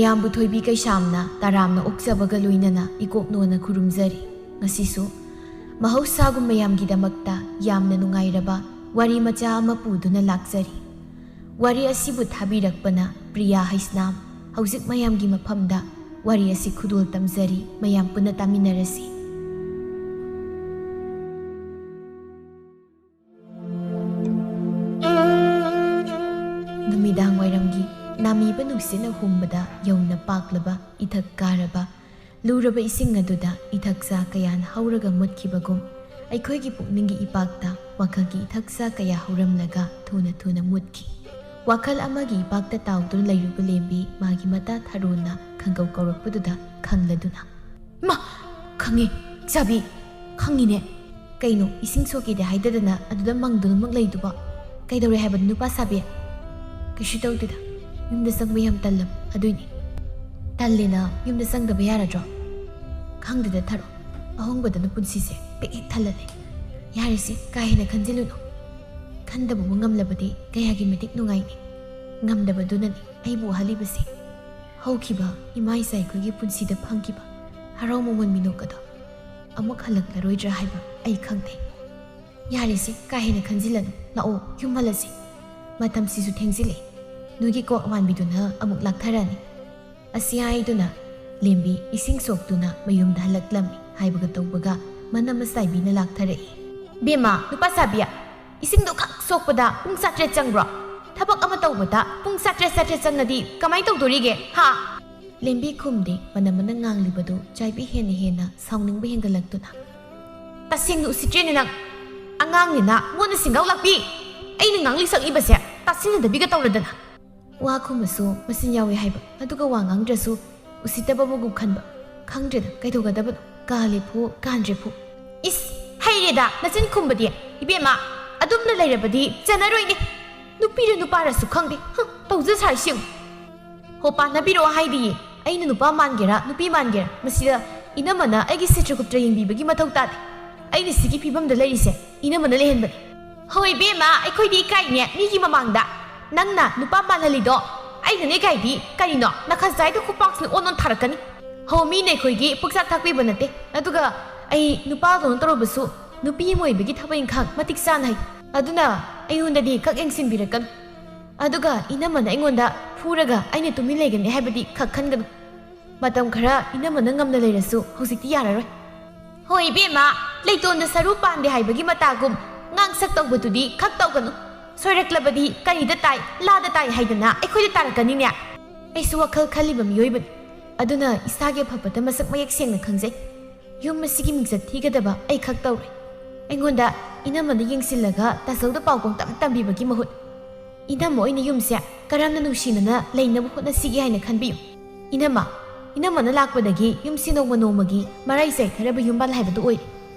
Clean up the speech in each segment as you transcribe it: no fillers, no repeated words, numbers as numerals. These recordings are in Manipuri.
ꯃꯌꯥꯝꯕꯨ ꯊꯣꯏꯕꯤ ꯀꯩꯁꯥꯝꯅ ꯇꯥꯔꯥꯝꯅ ꯑꯣꯛꯆꯕꯒ ꯂꯣꯏꯅꯅ ꯏꯀꯣꯛꯅꯣꯅ ꯈꯨꯔꯨꯝꯖꯔꯤ ꯉꯁꯤꯁꯨ ꯃꯍꯧꯁꯥꯒꯨꯝ ꯃꯌꯥꯝꯒꯤꯗꯃꯛꯇ ꯌꯥꯝꯅ ꯅꯨꯡꯉꯥꯏꯔꯕ ꯋꯥꯔꯤ ꯃꯆꯥ ꯑꯃ ꯄꯨꯗꯨꯅ ꯂꯥꯛꯆꯔꯤ ꯋꯥꯔꯤ ꯑꯁꯤꯕꯨ ꯊꯥꯕꯤꯔꯛꯄꯅ ꯄ꯭ꯔꯤꯌꯥ ꯍꯩꯁꯅꯥꯝ ꯍꯧꯖꯤꯛ ꯃꯌꯥꯝꯒꯤ ꯃꯐꯝꯗ ꯋꯥꯔꯤ ꯑꯁꯤ ꯈꯨꯗꯣꯜ ꯇꯝꯖꯔꯤ ꯃꯌꯥꯝ ꯄꯨꯟꯅ ꯇꯥꯃꯤꯟꯅꯔꯁꯤ ꯅꯨꯃꯤꯗꯥꯡ ꯋꯥꯏꯔꯝꯒꯤ ꯅꯥꯃꯤꯕ ꯅꯨꯡꯁꯤꯠꯅ ꯍꯨꯝꯕꯗ ꯌꯧꯅ ꯄꯥꯛꯂꯕ ꯏꯊꯛ ꯀꯥꯔꯕ ꯂꯨꯔꯕ ꯏꯁꯤꯡ ꯑꯗꯨꯗ ꯏꯊꯛꯆꯥ ꯀꯌꯥꯅ ꯍꯧꯔꯒ ꯃꯨꯠꯈꯤꯕꯒꯨꯝ ꯑꯩꯈꯣꯏꯒꯤ ꯄꯨꯛꯅꯤꯡꯒꯤ ꯏꯄꯥꯛꯇ ꯋꯥꯈꯜꯒꯤ ꯏꯊꯛꯆꯥ ꯀꯌꯥ ꯍꯧꯔꯝꯂꯒ ꯊꯨꯅ ꯊꯨꯅ ꯃꯨꯠꯈꯤ ꯋꯥꯈꯜ ꯑꯃꯒꯤ ꯏꯄꯥꯛꯇ ꯇꯥꯎꯗꯨꯅ ꯂꯩꯔꯨꯕ ꯂꯦꯝꯕꯤ ꯃꯥꯒꯤ ꯃꯇꯥ ꯊꯥꯔꯣꯅ ꯈꯪꯒꯧ ꯀꯧꯔꯛꯄꯗꯨꯗ ꯈꯪꯂꯗꯨꯅ ꯃꯥ ꯈꯪꯉꯦ ꯆꯥꯕꯤ ꯈꯪꯉꯤꯅꯦ ꯀꯩꯅꯣ ꯏꯁꯤꯡ ꯁꯣꯛꯀꯦꯗꯤ ꯍꯥꯏꯗꯗꯅ ꯑꯗꯨꯗ ꯃꯪꯗꯨꯅꯃꯛ ꯂꯩꯗꯨꯕ ꯀꯩꯗꯧꯔꯦ ꯍꯥꯏꯕꯅꯣ ꯅꯨꯄꯥ ꯁꯥꯕꯤ ꯀꯩꯁꯨ ꯇꯧꯗꯦꯗ ꯌꯨꯝꯗ ꯆꯪꯕ ꯌꯥꯝ ꯇꯜꯂꯝ ꯑꯗꯨꯏꯅꯤ ꯇꯜꯂꯦꯅ ꯌꯨꯝꯗ ꯆꯪꯗꯕ ꯌꯥꯔꯗ꯭ꯔꯣ ꯈꯪꯗꯦꯗ ꯊꯥꯔꯣ ꯑꯍꯣꯡꯕꯗꯅ ꯄꯨꯟꯁꯤꯁꯦ ꯄꯤꯛ ꯍꯦꯛ ꯊꯜꯂꯅꯤ ꯌꯥꯔꯤꯁꯤ ꯀꯥ ꯍꯦꯟꯅ ꯈꯟꯖꯤꯜꯂꯨꯅꯨ ꯈꯟꯗꯕꯕꯨ ꯉꯝꯂꯕꯗꯤ ꯀꯌꯥꯒꯤ ꯃꯇꯤꯛ ꯅꯨꯡꯉꯥꯏꯅꯤ ꯉꯝꯗꯕꯗꯨꯅꯅꯤ ꯑꯩꯕꯨ ꯋꯥꯍꯜꯂꯤꯕꯁꯤ ꯍꯧꯈꯤꯕ ꯏꯃꯥ ꯏꯆꯥ ꯑꯩꯈꯣꯏꯒꯤ ꯄꯨꯟꯁꯤꯗ ꯐꯪꯈꯤꯕ ꯍꯔꯥꯎ ꯃꯃꯣꯟ ꯃꯤꯅꯣꯛ ꯑꯗꯣ ꯑꯃꯨꯛ ꯍꯜꯂꯛꯂꯔꯣꯏꯗ꯭ꯔꯥ ꯍꯥꯏꯕ ꯑꯩ ꯈꯪꯗꯦ ꯌꯥꯔꯤꯁꯤ ꯀꯥ ꯍꯦꯟꯅ ꯈꯟꯖꯤꯜꯂꯅꯨ ꯂꯥꯛꯑꯣ ꯌꯨꯝ ꯍꯜꯂꯁꯤ ꯃꯇꯝꯁꯤꯁꯨ ꯊꯦꯡꯖꯤꯜꯂꯦ ꯅꯣꯏꯒꯤ ꯀꯣꯛ ꯑꯋꯥꯟꯕꯤꯗꯨꯅ ꯑꯃꯨꯛ ꯂꯥꯛꯊꯔꯅꯤ ꯑꯁꯤ ꯍꯥꯏꯗꯨꯅ ꯂꯦꯝꯕꯤ ꯏꯁꯤꯡ ꯁꯣꯛꯇꯨꯅ ꯃꯌꯨꯝꯗ ꯍꯜꯂꯛꯂꯝꯃꯤ ꯍꯥꯏꯕꯒ ꯇꯧꯕꯒ ꯃꯅꯝ ꯆꯥꯏꯕꯤꯅ ꯂꯥꯛꯊꯔꯛꯏ ꯕꯦꯝꯃ ꯅꯨꯄꯥ ꯁꯥꯕꯤ ꯏꯁꯤꯡꯗꯣ ꯈꯛ ꯁꯣꯛꯄꯗ ꯄꯨꯡ 7 ꯆꯪꯕ꯭ꯔꯣ ꯊꯕꯛ ꯑꯃ ꯇꯧꯕꯗ ꯄꯨꯡ 7 ꯆꯪꯉꯗꯤ ꯀꯃꯥꯏꯅ ꯇꯧꯗꯣꯔꯤꯒꯦ ꯍꯥ ꯂꯦꯝꯕꯤ ꯈꯨꯝꯗꯦ ꯃꯅꯝꯅ ꯉꯥꯡꯂꯤꯕꯗꯨ ꯆꯥꯏꯕꯤ ꯍꯦꯟꯅ ꯁꯥꯎꯅꯤꯡꯕ ꯍꯦꯟꯒꯠꯂꯛꯇꯨꯅ ꯇꯁꯦꯡꯅ ꯎꯁꯤꯠꯇ꯭ꯔꯦꯅꯦ ꯅꯪ ꯑꯉꯥꯡꯅꯤꯅ ꯃꯣꯟꯅ ꯁꯤꯡꯒꯧ ꯂꯥꯛꯄꯤ ꯑꯩꯅ ꯉꯥꯡꯂꯤ ꯁꯛꯂꯤꯕꯁꯦ ꯇꯥꯁꯤꯟꯅꯗꯕꯤꯒ ꯇꯧꯔꯗꯅ ꯋꯥ ꯈꯨꯝꯕꯁꯨ ꯃꯆꯤꯟ ꯌꯥꯎꯏ ꯍꯥꯏꯕ ꯑꯗꯨꯒ ꯋꯥ ꯉꯥꯡꯗ꯭ꯔꯁꯨ ꯎꯁꯤꯠꯇꯕꯕꯨ ꯈꯟꯕ ꯈꯪꯗ꯭ꯔꯦꯗ ꯀꯩꯗꯧꯒꯗꯕꯅꯣ ꯀꯥꯂꯦꯐꯨ ꯀꯥꯟꯗ꯭ꯔꯦꯐꯨ ꯏꯁ ꯍꯩꯔꯦꯗ ꯅꯆꯤꯟ ꯈꯨꯝꯕꯗꯤ ꯏꯕꯦꯝꯃ ꯑꯗꯨꯝꯅ ꯂꯩꯔꯕꯗꯤ ꯆꯟꯅꯔꯣꯏꯅꯦ ꯅꯨꯄꯤꯔ ꯅꯨꯄꯥꯔꯁꯨ ꯈꯪꯗꯦ ꯇꯧꯖ ꯁꯥꯔꯤꯁꯤꯡ ꯍꯣ ꯄꯥꯟꯅꯕꯤꯔꯛꯑꯣ ꯍꯥꯏꯗꯤꯌꯦ ꯑꯩꯅ ꯅꯨꯄꯥ ꯃꯥꯟꯒꯦꯔꯥ ꯅꯨꯄꯤ ꯃꯥꯟꯒꯦꯔꯥ ꯃꯁꯤꯗ ꯏꯅꯝꯃꯅ ꯑꯩꯒꯤ ꯆꯤꯇ꯭ꯔꯒꯨꯞꯇ꯭ꯔ ꯌꯦꯡꯕꯤꯕꯒꯤ ꯃꯊꯧ ꯇꯥꯗꯦ ꯑꯩꯅ ꯁꯤꯒꯤ ꯐꯤꯕꯝꯗ ꯂꯩꯔꯤꯁꯦ ꯏꯅꯝꯃꯅ ꯂꯩꯍꯟꯕꯅꯤ ꯍꯣꯏ ꯏꯕꯦꯝꯃ ꯑꯩꯈꯣꯏꯗꯤ ꯏꯀꯥꯏꯅꯦ ꯃꯤꯒꯤ ꯃꯃꯥꯡꯗ ꯅꯪꯅ ꯅꯨꯄꯥ ꯃꯥꯜꯍꯜꯂꯤꯗꯣ ꯑꯩꯅꯅꯦ ꯀꯥꯏꯗꯤ ꯀꯔꯤꯅꯣ ꯅꯈꯖꯥꯏꯗ ꯈꯨꯄꯥꯛꯁꯤꯅ ꯑꯣꯟ ꯊꯥꯔꯛꯀꯅꯤ ꯍꯣ ꯃꯤꯅ ꯑꯩꯈꯣꯏꯒꯤ ꯄꯨꯛꯆꯥꯛ ꯊꯥꯛꯄꯤꯕ ꯅꯠꯇꯦ ꯑꯗꯨꯒ ꯑꯩ ꯅꯨꯄꯥꯗꯧꯅ ꯇꯧꯔꯕꯁꯨ ꯅꯨꯄꯤ ꯑꯃ ꯑꯣꯏꯕꯒꯤ ꯊꯕꯛ ꯏꯪꯈꯥꯡ ꯃꯇꯤꯛ ꯆꯥꯅ ꯍꯩ ꯑꯗꯨꯅ ꯑꯩꯉꯣꯟꯗꯗꯤ ꯀꯛ ꯌꯦꯡꯁꯤꯟꯕꯤꯔꯛꯀꯅꯨ ꯑꯗꯨꯒ ꯏꯅꯝꯃꯅ ꯑꯩꯉꯣꯟꯗ ꯐꯨꯔꯒ ꯑꯩꯅ ꯇꯨꯃꯤꯟ ꯂꯩꯒꯅꯤ ꯍꯥꯏꯕꯗꯤ ꯈꯛ ꯈꯟꯒꯅꯨ ꯃꯇꯝ ꯈꯔ ꯏꯅꯝꯃꯅ ꯉꯝꯅ ꯂꯩꯔꯁꯨ ꯍꯧꯖꯤꯛꯇꯤ ꯌꯥꯔꯔꯣꯏ ꯍꯣꯏ ꯏꯕꯦꯝꯃ ꯂꯩꯇꯣꯟꯗ ꯁꯔꯨ ꯄꯥꯟꯗꯦ ꯍꯥꯏꯕꯒꯤ ꯃꯇꯥꯒꯨꯝ ꯉꯥꯡꯁꯛ ꯇꯧꯕꯗꯨꯗꯤ ꯈꯛ ꯇꯧꯒꯅꯨ ꯁꯣꯏꯔꯛꯂꯕꯗꯤ ꯀꯔꯤꯗ ꯇꯥꯏ ꯂꯥꯗ ꯇꯥꯏ ꯍꯥꯏꯗꯅ ꯑꯩꯈꯣꯏꯗ ꯇꯥꯔꯛꯀꯅꯤꯅꯦ ꯑꯩꯁꯨ ꯋꯥꯈꯜ ꯈꯜꯂꯤꯕ ꯃꯤꯑꯣꯏꯕꯅꯤ ꯑꯗꯨꯅ ꯏꯁꯥꯒꯤ ꯑꯐꯕꯗ ꯃꯁꯛ ꯃꯌꯦꯛ ꯁꯦꯡꯅ ꯈꯪꯖꯩ ꯌꯨꯝ ꯑꯁꯤꯒꯤ ꯃꯤꯡꯆꯠ ꯊꯤꯒꯗꯕ ꯑꯩ ꯈꯛ ꯇꯧꯔꯦ ꯑꯩꯉꯣꯟꯗ ꯏꯅꯝꯃꯅ ꯌꯦꯡꯁꯤꯜꯂꯒ ꯇꯥꯆꯧꯗ ꯄꯥꯎ ꯄꯪꯇꯝ ꯇꯝꯕꯤꯕꯒꯤ ꯃꯍꯨꯠ ꯏꯅꯝꯃ ꯑꯣꯏꯅ ꯌꯨꯝꯁꯦ ꯀꯔꯝꯅ ꯅꯨꯡꯁꯤꯅꯅ ꯂꯩꯅꯕ ꯍꯣꯠꯅꯁꯤꯒꯦ ꯍꯥꯏꯅ ꯈꯟꯕꯤꯌꯨ ꯏꯅꯝꯃꯅ ꯂꯥꯛꯄꯗꯒꯤ ꯌꯨꯝꯁꯤ ꯅꯣꯡꯃ ꯅꯣꯡꯃꯒꯤ ꯃꯔꯥꯏ ꯆꯩꯊꯔꯕ ꯌꯨꯝꯕꯥꯜ ꯍꯥꯏꯕꯗꯨ ꯑꯣꯏꯔꯦ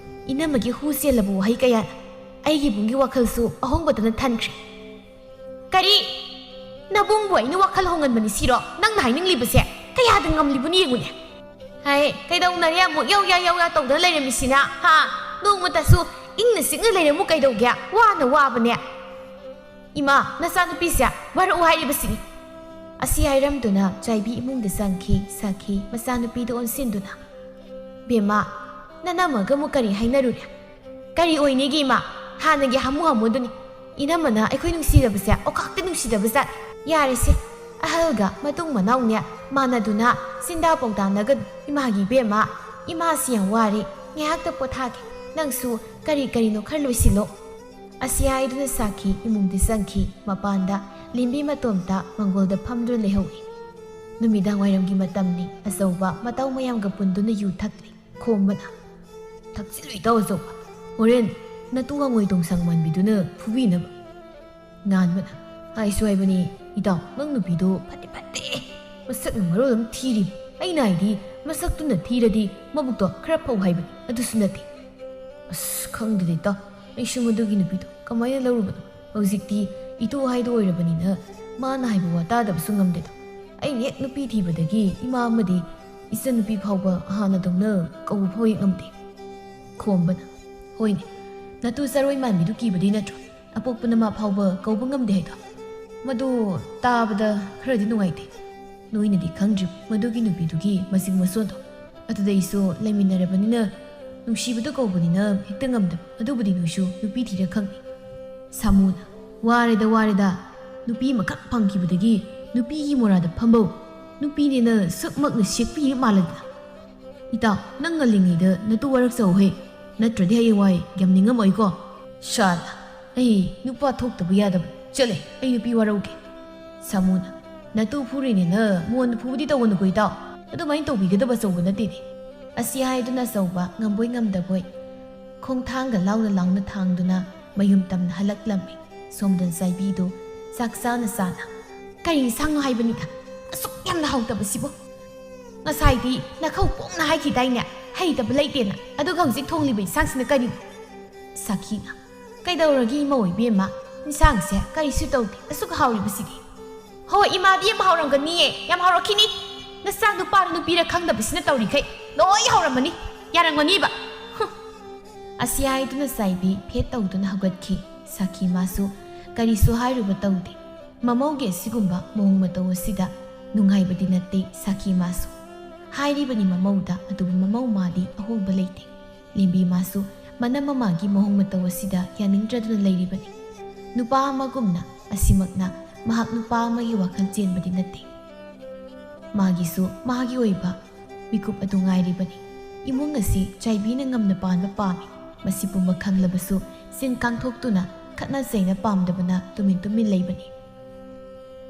ꯏꯅꯝꯃꯒꯤ ꯍꯨ ꯆꯦꯜꯂꯕ ꯋꯥꯍꯩ ꯀꯌꯥꯅ ꯑꯩꯒꯤ ꯏꯕꯨꯡꯒꯤ ꯋꯥꯈꯜꯁꯨ ꯑꯍꯣꯡꯕꯗꯅ ꯊꯟꯈ꯭ꯔꯦ ꯀꯔꯤ ꯅꯕꯨꯡꯕꯨ ꯑꯩꯅ ꯋꯥꯈꯜ ꯍꯣꯡꯍꯟꯕꯅꯤ ꯁꯤꯔꯣ ꯅꯪꯅ ꯍꯥꯏꯅꯤꯡꯂꯤꯕꯁꯦ ꯀꯌꯥꯗ ꯉꯝꯂꯤꯕꯅꯤ ꯌꯦꯡꯉꯨꯅꯦ ꯍꯥꯏ ꯀꯩꯗꯧꯅꯔꯦ ꯑꯃꯨꯛ ꯌꯧꯌꯥ ꯇꯧꯗꯅ ꯂꯩꯔꯝꯃꯤꯁꯤꯅ ꯍꯥ ꯅꯣꯡꯃꯇꯁꯨ ꯏꯪꯅ ꯆꯤꯛꯅ ꯂꯩꯔꯝꯃꯨ ꯀꯩꯗꯧꯒꯦ ꯋꯥꯕꯅꯦ ꯏꯃꯥ ꯅꯆꯥꯅꯨꯄꯤꯁꯦ ꯋꯥꯔꯛꯎ ꯍꯥꯏꯔꯤꯕꯁꯤꯅꯤ ꯑꯁꯤ ꯍꯥꯏꯔꯝꯗꯨꯅ ꯆꯥꯏꯕꯤ ꯏꯃꯨꯡꯗ ꯆꯪꯈꯤ ꯃꯆꯥꯅꯨꯄꯤꯗ ꯑꯣꯟꯁꯤꯟꯗꯨꯅ ꯕꯦꯝꯃ ꯅꯅꯝꯃꯒ ꯑꯃꯨꯛ ꯀꯔꯤ ꯍꯥꯏꯅꯔꯨꯔꯦ ꯀꯔꯤ ꯑꯣꯏꯅꯤꯒꯦ ꯏꯃꯥ ꯍꯥꯟꯅꯒꯤ ꯍꯥꯃꯨꯗꯨꯅꯤ ꯏꯅꯝꯃꯅ ꯑꯩꯈꯣꯏ ꯅꯨꯡꯁꯤꯔꯕꯁꯦ ꯑꯣꯈꯥꯛꯇ ꯅꯨꯡꯁꯤꯗꯕꯖꯥꯠ ꯌꯥꯔꯤꯁꯦ ꯑꯍꯜꯒ ꯃꯇꯨꯡ ꯃꯅꯥꯎꯅꯦ ꯃꯥꯟꯅꯗꯨꯅ ꯆꯤꯟꯗꯥ ꯄꯥꯎꯗꯥꯅꯒꯅꯨ ꯏꯃꯥꯒꯤ ꯕꯦꯝꯃ ꯏꯃꯥꯁꯤ ꯌꯥꯝ ꯋꯥꯔꯦ ꯉꯥꯏꯍꯥꯛꯇ ꯄꯣꯊꯥꯒꯦ ꯅꯪꯁꯨ ꯀꯔꯤꯅꯣ ꯈꯔ ꯂꯣꯏꯁꯤꯜꯂꯣ ꯑꯁꯤ ꯍꯥꯏꯗꯨꯅ ꯁꯥꯈꯤ ꯏꯃꯨꯡꯗ ꯆꯪꯈꯤ ꯃꯄꯥꯟꯗ ꯂꯦꯝꯕꯤ ꯃꯇꯣꯝꯇ ꯃꯪꯒꯣꯜꯗ ꯐꯝꯗꯨꯅ ꯂꯩꯍꯧꯏ ꯅꯨꯃꯤꯗꯥꯡ ꯋꯥꯏꯔꯝꯒꯤ ꯃꯇꯝꯅꯤ ꯑꯆꯧꯕ ꯃꯇꯥꯎ ꯃꯌꯥꯝꯒ ꯄꯨꯟꯗꯨꯅ ꯌꯨ ꯊꯛꯂꯤ ꯈꯣꯝꯕꯅ ꯊꯛꯆꯤꯜꯂꯨ ꯏꯇꯥꯎ ꯑꯆꯧꯕ ꯍꯣꯔꯦꯟ ꯅꯇꯨ ꯍꯉꯣꯏ ꯇꯣꯡꯁꯥꯡ ꯃꯥꯟꯕꯤꯗꯨꯅ ꯐꯨꯕꯤꯅꯕ ꯉꯥꯟꯕꯅ ꯍꯥꯏꯁꯨ ꯍꯥꯏꯕꯅꯤ ꯏꯇꯥꯎ ꯅꯪ ꯅꯨꯄꯤꯗꯣ ꯐꯠꯇꯦ ꯃꯁꯛꯅ ꯃꯔꯣꯜ ꯑꯃ ꯊꯤꯔꯤꯕ ꯑꯩꯅ ꯍꯥꯏꯗꯤ ꯃꯁꯛꯇꯨꯅ ꯊꯤꯔꯗꯤ ꯃꯕꯨꯛꯇꯣ ꯈꯔ ꯐꯧ ꯍꯥꯏꯕꯅꯤ ꯑꯗꯨꯁꯨ ꯅꯠꯇꯦ ꯑꯁ ꯈꯪꯗꯦꯗ ꯏꯇꯥꯎ ꯑꯩꯁꯨ ꯃꯗꯨꯒꯤ ꯅꯨꯄꯤꯗꯣ ꯀꯃꯥꯏꯅ ꯂꯧꯔꯨꯕꯅꯣ ꯍꯧꯖꯤꯛꯇꯤ ꯏꯇꯨ ꯍꯥꯏꯗꯣ ꯑꯣꯏꯔꯕꯅꯤꯅ ꯃꯥꯅ ꯍꯥꯏꯕ ꯋꯥ ꯇꯥꯗꯕꯁꯨ ꯉꯝꯗꯦꯗꯣ ꯑꯩꯅ ꯍꯦꯛ ꯅꯨꯄꯤ ꯊꯤꯕꯗꯒꯤ ꯏꯃꯥ ꯑꯃꯗꯤ ꯏꯆꯟꯅꯨꯄꯤ ꯐꯥꯎꯕ ꯍꯥꯟꯅꯗꯧꯅ ꯀꯧꯕ ꯐꯥꯎ ꯍꯦꯛ ꯉꯝꯗꯦ ꯈꯣꯝꯕꯅ ꯍꯣꯏꯅꯦ ꯅꯇꯨ ꯆꯔꯣꯏ ꯃꯥꯟꯕꯤꯗꯨ ꯀꯤꯕꯗꯤ ꯅꯠꯇ꯭ꯔꯣ ꯑꯄꯣꯛꯄꯅ ꯃꯥ ꯐꯥꯎꯕ ꯀꯧꯕ ꯉꯝꯗꯦ ꯍꯥꯏꯗꯣ ꯃꯗꯨ ꯇꯥꯕꯗ ꯈꯔꯗꯤ ꯅꯨꯡꯉꯥꯏꯇꯦ ꯅꯣꯏꯅꯗꯤ ꯈꯪꯗ꯭ꯔꯤ ꯃꯗꯨꯒꯤ ꯅꯨꯄꯤꯗꯨꯒꯤ ꯃꯁꯤꯡ ꯃꯁꯣꯟꯗꯣ ꯑꯗꯨꯗꯩꯁꯨ ꯂꯩꯃꯤꯟꯅꯔꯕꯅꯤꯅ ꯅꯨꯡꯁꯤꯕꯗ ꯀꯧꯕꯅꯤꯅ ꯍꯦꯛꯇ ꯉꯝꯗꯕ ꯑꯗꯨꯕꯨꯗꯤ ꯅꯣꯏꯁꯨ ꯅꯨꯄꯤ ꯊꯤꯔ ꯈꯪꯅꯤ ꯁꯥꯃꯨꯅ ꯋꯥꯔꯦꯗ ꯅꯨꯄꯤ ꯑꯃꯈꯛ ꯐꯪꯈꯤꯕꯗꯒꯤ ꯅꯨꯄꯤꯒꯤ ꯃꯣꯔꯥꯗ ꯐꯝꯕꯧ ꯅꯨꯄꯤꯅꯦꯅ ꯁꯛꯃꯛꯅ ꯁꯦꯛꯄꯤꯔ ꯃꯥꯜꯂꯗꯅ ꯏꯇꯥꯎ ꯅꯪ ꯉꯜꯂꯤꯉꯩꯗ ꯅꯇꯨ ꯋꯥꯔꯛꯆꯧꯍꯦ ꯅꯠꯇ꯭ꯔꯗꯤ ꯍꯌꯦꯡꯋꯥꯏ ꯌꯥꯝ ꯅꯤꯡꯉꯝꯃꯣꯏꯀꯣ ꯁꯥꯅ ꯑꯩ ꯅꯨꯄꯥ ꯊꯣꯛꯇꯕ ꯌꯥꯗꯕ ꯆꯠꯂꯦ ꯑꯩ ꯅꯨꯄꯤ ꯋꯥꯔꯧꯒꯦ ꯁꯥꯃꯨꯅ ꯅꯇꯨ ꯐꯨꯔꯤꯅꯦꯅ ꯃꯣꯟ ꯐꯨꯕꯗꯤ ꯇꯧꯒꯅꯨꯀꯣ ꯏꯇꯥꯎ ꯑꯗꯨꯃꯥꯏꯅ ꯇꯧꯕꯤꯒꯗꯕ ꯑꯆꯧꯕ ꯅꯠꯇꯦꯅꯦ ꯑꯁꯤ ꯍꯥꯏꯗꯨꯅ ꯑꯆꯧꯕ ꯉꯝꯕꯣꯏ ꯉꯝꯗꯕꯣꯏ ꯈꯣꯡꯊꯥꯡꯒ ꯂꯥꯎꯅ ꯊꯥꯡꯗꯨꯅ ꯃꯌꯨꯝ ꯇꯝꯅ ꯍꯜꯂꯛꯂꯝꯃꯤ ꯁꯣꯝꯗ ꯆꯥꯏꯕꯤꯗꯨ ꯆꯥꯛ ꯆꯥꯅ ꯀꯔꯤ ꯏꯟꯁꯥꯡꯅꯣ ꯍꯥꯏꯕꯅꯤꯗ ꯑꯁꯨꯛ ꯌꯥꯝꯅ ꯍꯥꯎꯇꯕꯁꯤꯕꯨ ꯉꯁꯥꯏꯗꯤ ꯅꯈꯧ ꯄꯣꯡꯅ ꯍꯥꯏꯈꯤꯗꯥꯏꯅꯦ ꯍꯩꯇꯕ ꯂꯩꯇꯦꯅ ꯑꯗꯨꯒ ꯍꯧꯖꯤꯛ ꯊꯣꯡꯂꯤꯕ ꯏꯟꯁꯥꯡꯁꯤꯅ ꯀꯔꯤꯅꯣ ꯁꯥꯈꯤꯅ ꯀꯩꯗꯧꯔꯒꯦ ꯏꯃꯧ ꯏꯕꯦꯝꯃ ꯏꯟꯁꯥꯡꯁꯦ ꯀꯔꯤꯁꯨ ꯇꯧꯗꯦ ꯑꯁꯨꯛ ꯍꯥꯎꯔꯤꯕꯁꯤꯗꯤ ꯍꯣꯏ ꯏꯃꯥꯗꯤ ꯌꯥꯝ ꯍꯥꯎꯔꯝꯒꯅꯤꯌꯦ ꯌꯥꯝ ꯍꯥꯎꯔꯛꯈꯤꯅꯤ ꯅꯆꯥ ꯅꯨꯄꯥꯅ ꯅꯨꯄꯤꯔ ꯈꯪꯗꯕꯁꯤꯅ ꯇꯧꯔꯤꯈꯩ ꯂꯣꯏ ꯍꯥꯎꯔꯝꯃꯅꯤ ꯌꯥꯔꯝꯒꯅꯤꯕ ꯑꯁꯤ ꯍꯥꯏꯗꯨꯅ ꯆꯥꯏꯕꯤ ꯐꯦꯠ ꯇꯧꯗꯨꯅ ꯍꯧꯒꯠꯈꯤ ꯁꯥꯈꯤ ꯃꯥꯁꯨ ꯀꯔꯤꯁꯨ ꯍꯥꯏꯔꯨꯕ ꯇꯧꯗꯦ ꯃꯃꯧꯒꯤ ꯑꯁꯤꯒꯨꯝꯕ ꯃꯑꯣꯡ ꯃꯇꯧ ꯑꯁꯤꯗ ꯅꯨꯡꯉꯥꯏꯕꯗꯤ ꯅꯠꯇꯦ ꯁꯥꯈꯤ ꯃꯥꯁꯨ ꯍꯥꯏꯔꯤꯕꯅꯤ ꯃꯃꯧꯗ ꯑꯗꯨꯕꯨ ꯃꯃꯧ ꯃꯥꯗꯤ ꯑꯍꯣꯡꯕ ꯂꯩꯇꯦ ꯂꯦꯝꯕꯤ ꯃꯥꯁꯨ ꯃꯅꯝ ꯃꯃꯥꯒꯤ ꯃꯑꯣꯡ ꯃꯇꯧ ꯑꯁꯤꯗ ꯌꯥꯅꯤꯡꯗ꯭ꯔꯗꯨꯅ ꯂꯩꯔꯤꯕꯅꯤ ꯅꯨꯄꯥ ꯑꯃꯒꯨꯝꯅ ꯑꯁꯤꯃꯛꯅ ꯃꯍꯥꯛ ꯅꯨꯄꯥ ꯑꯃꯒꯤ ꯋꯥꯈꯜ ꯆꯦꯟꯕꯗꯤ ꯅꯠꯇꯦ ꯃꯥꯒꯤꯁꯨ ꯃꯥꯒꯤ ꯑꯣꯏꯕ ꯃꯤꯀꯨꯞ ꯑꯗꯨ ꯉꯥꯏꯔꯤꯕꯅꯤ ꯏꯃꯨꯡ ꯑꯁꯤ ꯆꯥꯏꯕꯤꯅ ꯉꯝꯅ ꯄꯥꯟꯕ ꯄꯥꯝꯃꯤ ꯃꯁꯤ ꯄꯨꯝꯕ ꯈꯪꯂꯕꯁꯨ ꯆꯤꯟ ꯀꯥꯡꯊꯣꯛꯇꯨꯅ ꯈꯠꯅ ꯆꯩꯅ ꯄꯥꯝꯗꯕꯅ ꯇꯨꯃꯤꯟ ꯂꯩꯕꯅꯤ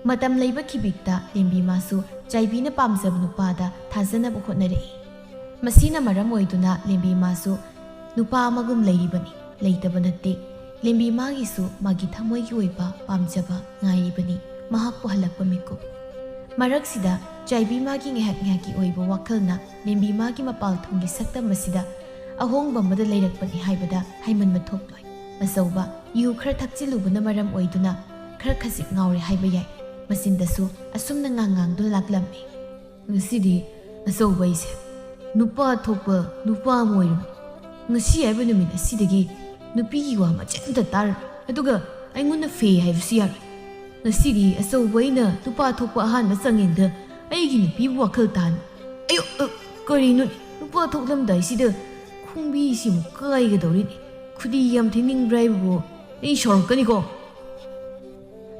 ꯃꯇꯝ ꯂꯩꯕ ꯈꯤꯕꯤꯛꯇ ꯂꯦꯝꯕꯤ ꯃꯥꯁꯨ ꯆꯥꯏꯕꯤꯅ ꯄꯥꯝꯖꯕ ꯅꯨꯄꯥꯗ ꯊꯥꯖꯅꯕ ꯍꯣꯠꯅꯔꯛꯏ ꯃꯁꯤꯅ ꯃꯔꯝ ꯑꯣꯏꯗꯨꯅ ꯂꯦꯝꯕꯤ ꯃꯥꯁꯨ ꯅꯨꯄꯥ ꯑꯃꯒꯨꯝ ꯂꯩꯔꯤꯕꯅꯤ ꯂꯩꯇꯕ ꯅꯠꯇꯦ ꯂꯦꯝꯕꯤ ꯃꯥꯒꯤꯁꯨ ꯃꯥꯒꯤ ꯊꯃꯣꯏꯒꯤ ꯑꯣꯏꯕ ꯄꯥꯝꯖꯕ ꯉꯥꯏꯔꯤꯕꯅꯤ ꯃꯍꯥꯛꯄꯨ ꯍꯜꯂꯛꯄ ꯃꯤꯀꯨꯞ ꯃꯔꯛꯁꯤꯗ ꯆꯥꯏꯕꯤ ꯃꯥꯒꯤ ꯉꯥꯏꯍꯥꯛꯀꯤ ꯑꯣꯏꯕ ꯋꯥꯈꯜꯅ ꯂꯦꯝꯕꯤ ꯃꯥꯒꯤ ꯃꯄꯥꯜ ꯊꯣꯡꯒꯤ ꯁꯛꯇꯝ ꯑꯁꯤꯗ ꯑꯍꯣꯡꯕ ꯑꯃꯗ ꯂꯩꯔꯛꯄꯅꯤ ꯍꯥꯏꯕꯗ ꯍꯥꯏꯃꯟꯕ ꯊꯣꯛꯂꯣꯏ ꯑꯆꯧꯕ ꯌꯨ ꯈꯔ ꯊꯛꯆꯤꯜꯂꯨꯕꯅ ꯃꯔꯝ ꯑꯣꯏꯗꯨꯅ ꯈꯔ ꯈꯖꯤꯛ ꯉꯥꯎꯔꯦ ꯍꯥꯏꯕ ꯌꯥꯏ ꯃꯆꯤꯟꯗꯁꯨ ꯑꯁꯨꯝꯅ ꯉꯥꯡꯗꯨꯅ ꯂꯥꯛꯂꯝꯃꯤ ꯉꯁꯤꯗꯤ ꯑꯆꯧꯕ ꯑꯩꯁꯦ ꯅꯨꯄꯥ ꯊꯣꯛꯄ ꯅꯨꯄꯥ ꯑꯃ ꯑꯣꯏꯔꯝꯃꯤ ꯉꯁꯤ ꯍꯥꯏꯕ ꯅꯨꯃꯤꯠ ꯑꯁꯤꯗꯒꯤ ꯅꯨꯄꯤꯒꯤ ꯋꯥ ꯃꯆꯦꯠ ꯇꯥꯔꯔꯣꯏ ꯑꯗꯨꯒ ꯑꯩꯉꯣꯟꯗ ꯐꯦ ꯍꯥꯏꯕꯁꯨ ꯌꯥꯔꯣꯏ ꯉꯁꯤꯗꯤ ꯑꯆꯧꯕ ꯑꯩꯅ ꯅꯨꯄꯥ ꯊꯣꯛꯄ ꯑꯍꯥꯟꯕ ꯆꯪꯉꯦꯟꯗ ꯑꯩꯒꯤ ꯅꯨꯄꯤꯕꯨ ꯋꯥꯈꯜ ꯇꯥꯍꯟ ꯑꯌꯣ ꯀꯔꯤꯅꯣ ꯅꯨꯄꯥ ꯊꯣꯛꯂꯝꯗꯥꯏꯁꯤꯗ ꯈꯣꯡꯕꯤꯁꯤꯃꯨꯛ ꯀꯥꯏꯒꯗꯧꯔꯤꯅꯤ ꯈꯨꯗꯤ ꯌꯥꯝ ꯊꯦꯡꯅꯤꯡꯕ꯭ꯔꯥ ꯍꯥꯏꯕꯕꯨ ꯑꯩ ꯁꯥꯎꯔꯛꯀꯅꯤꯀꯣ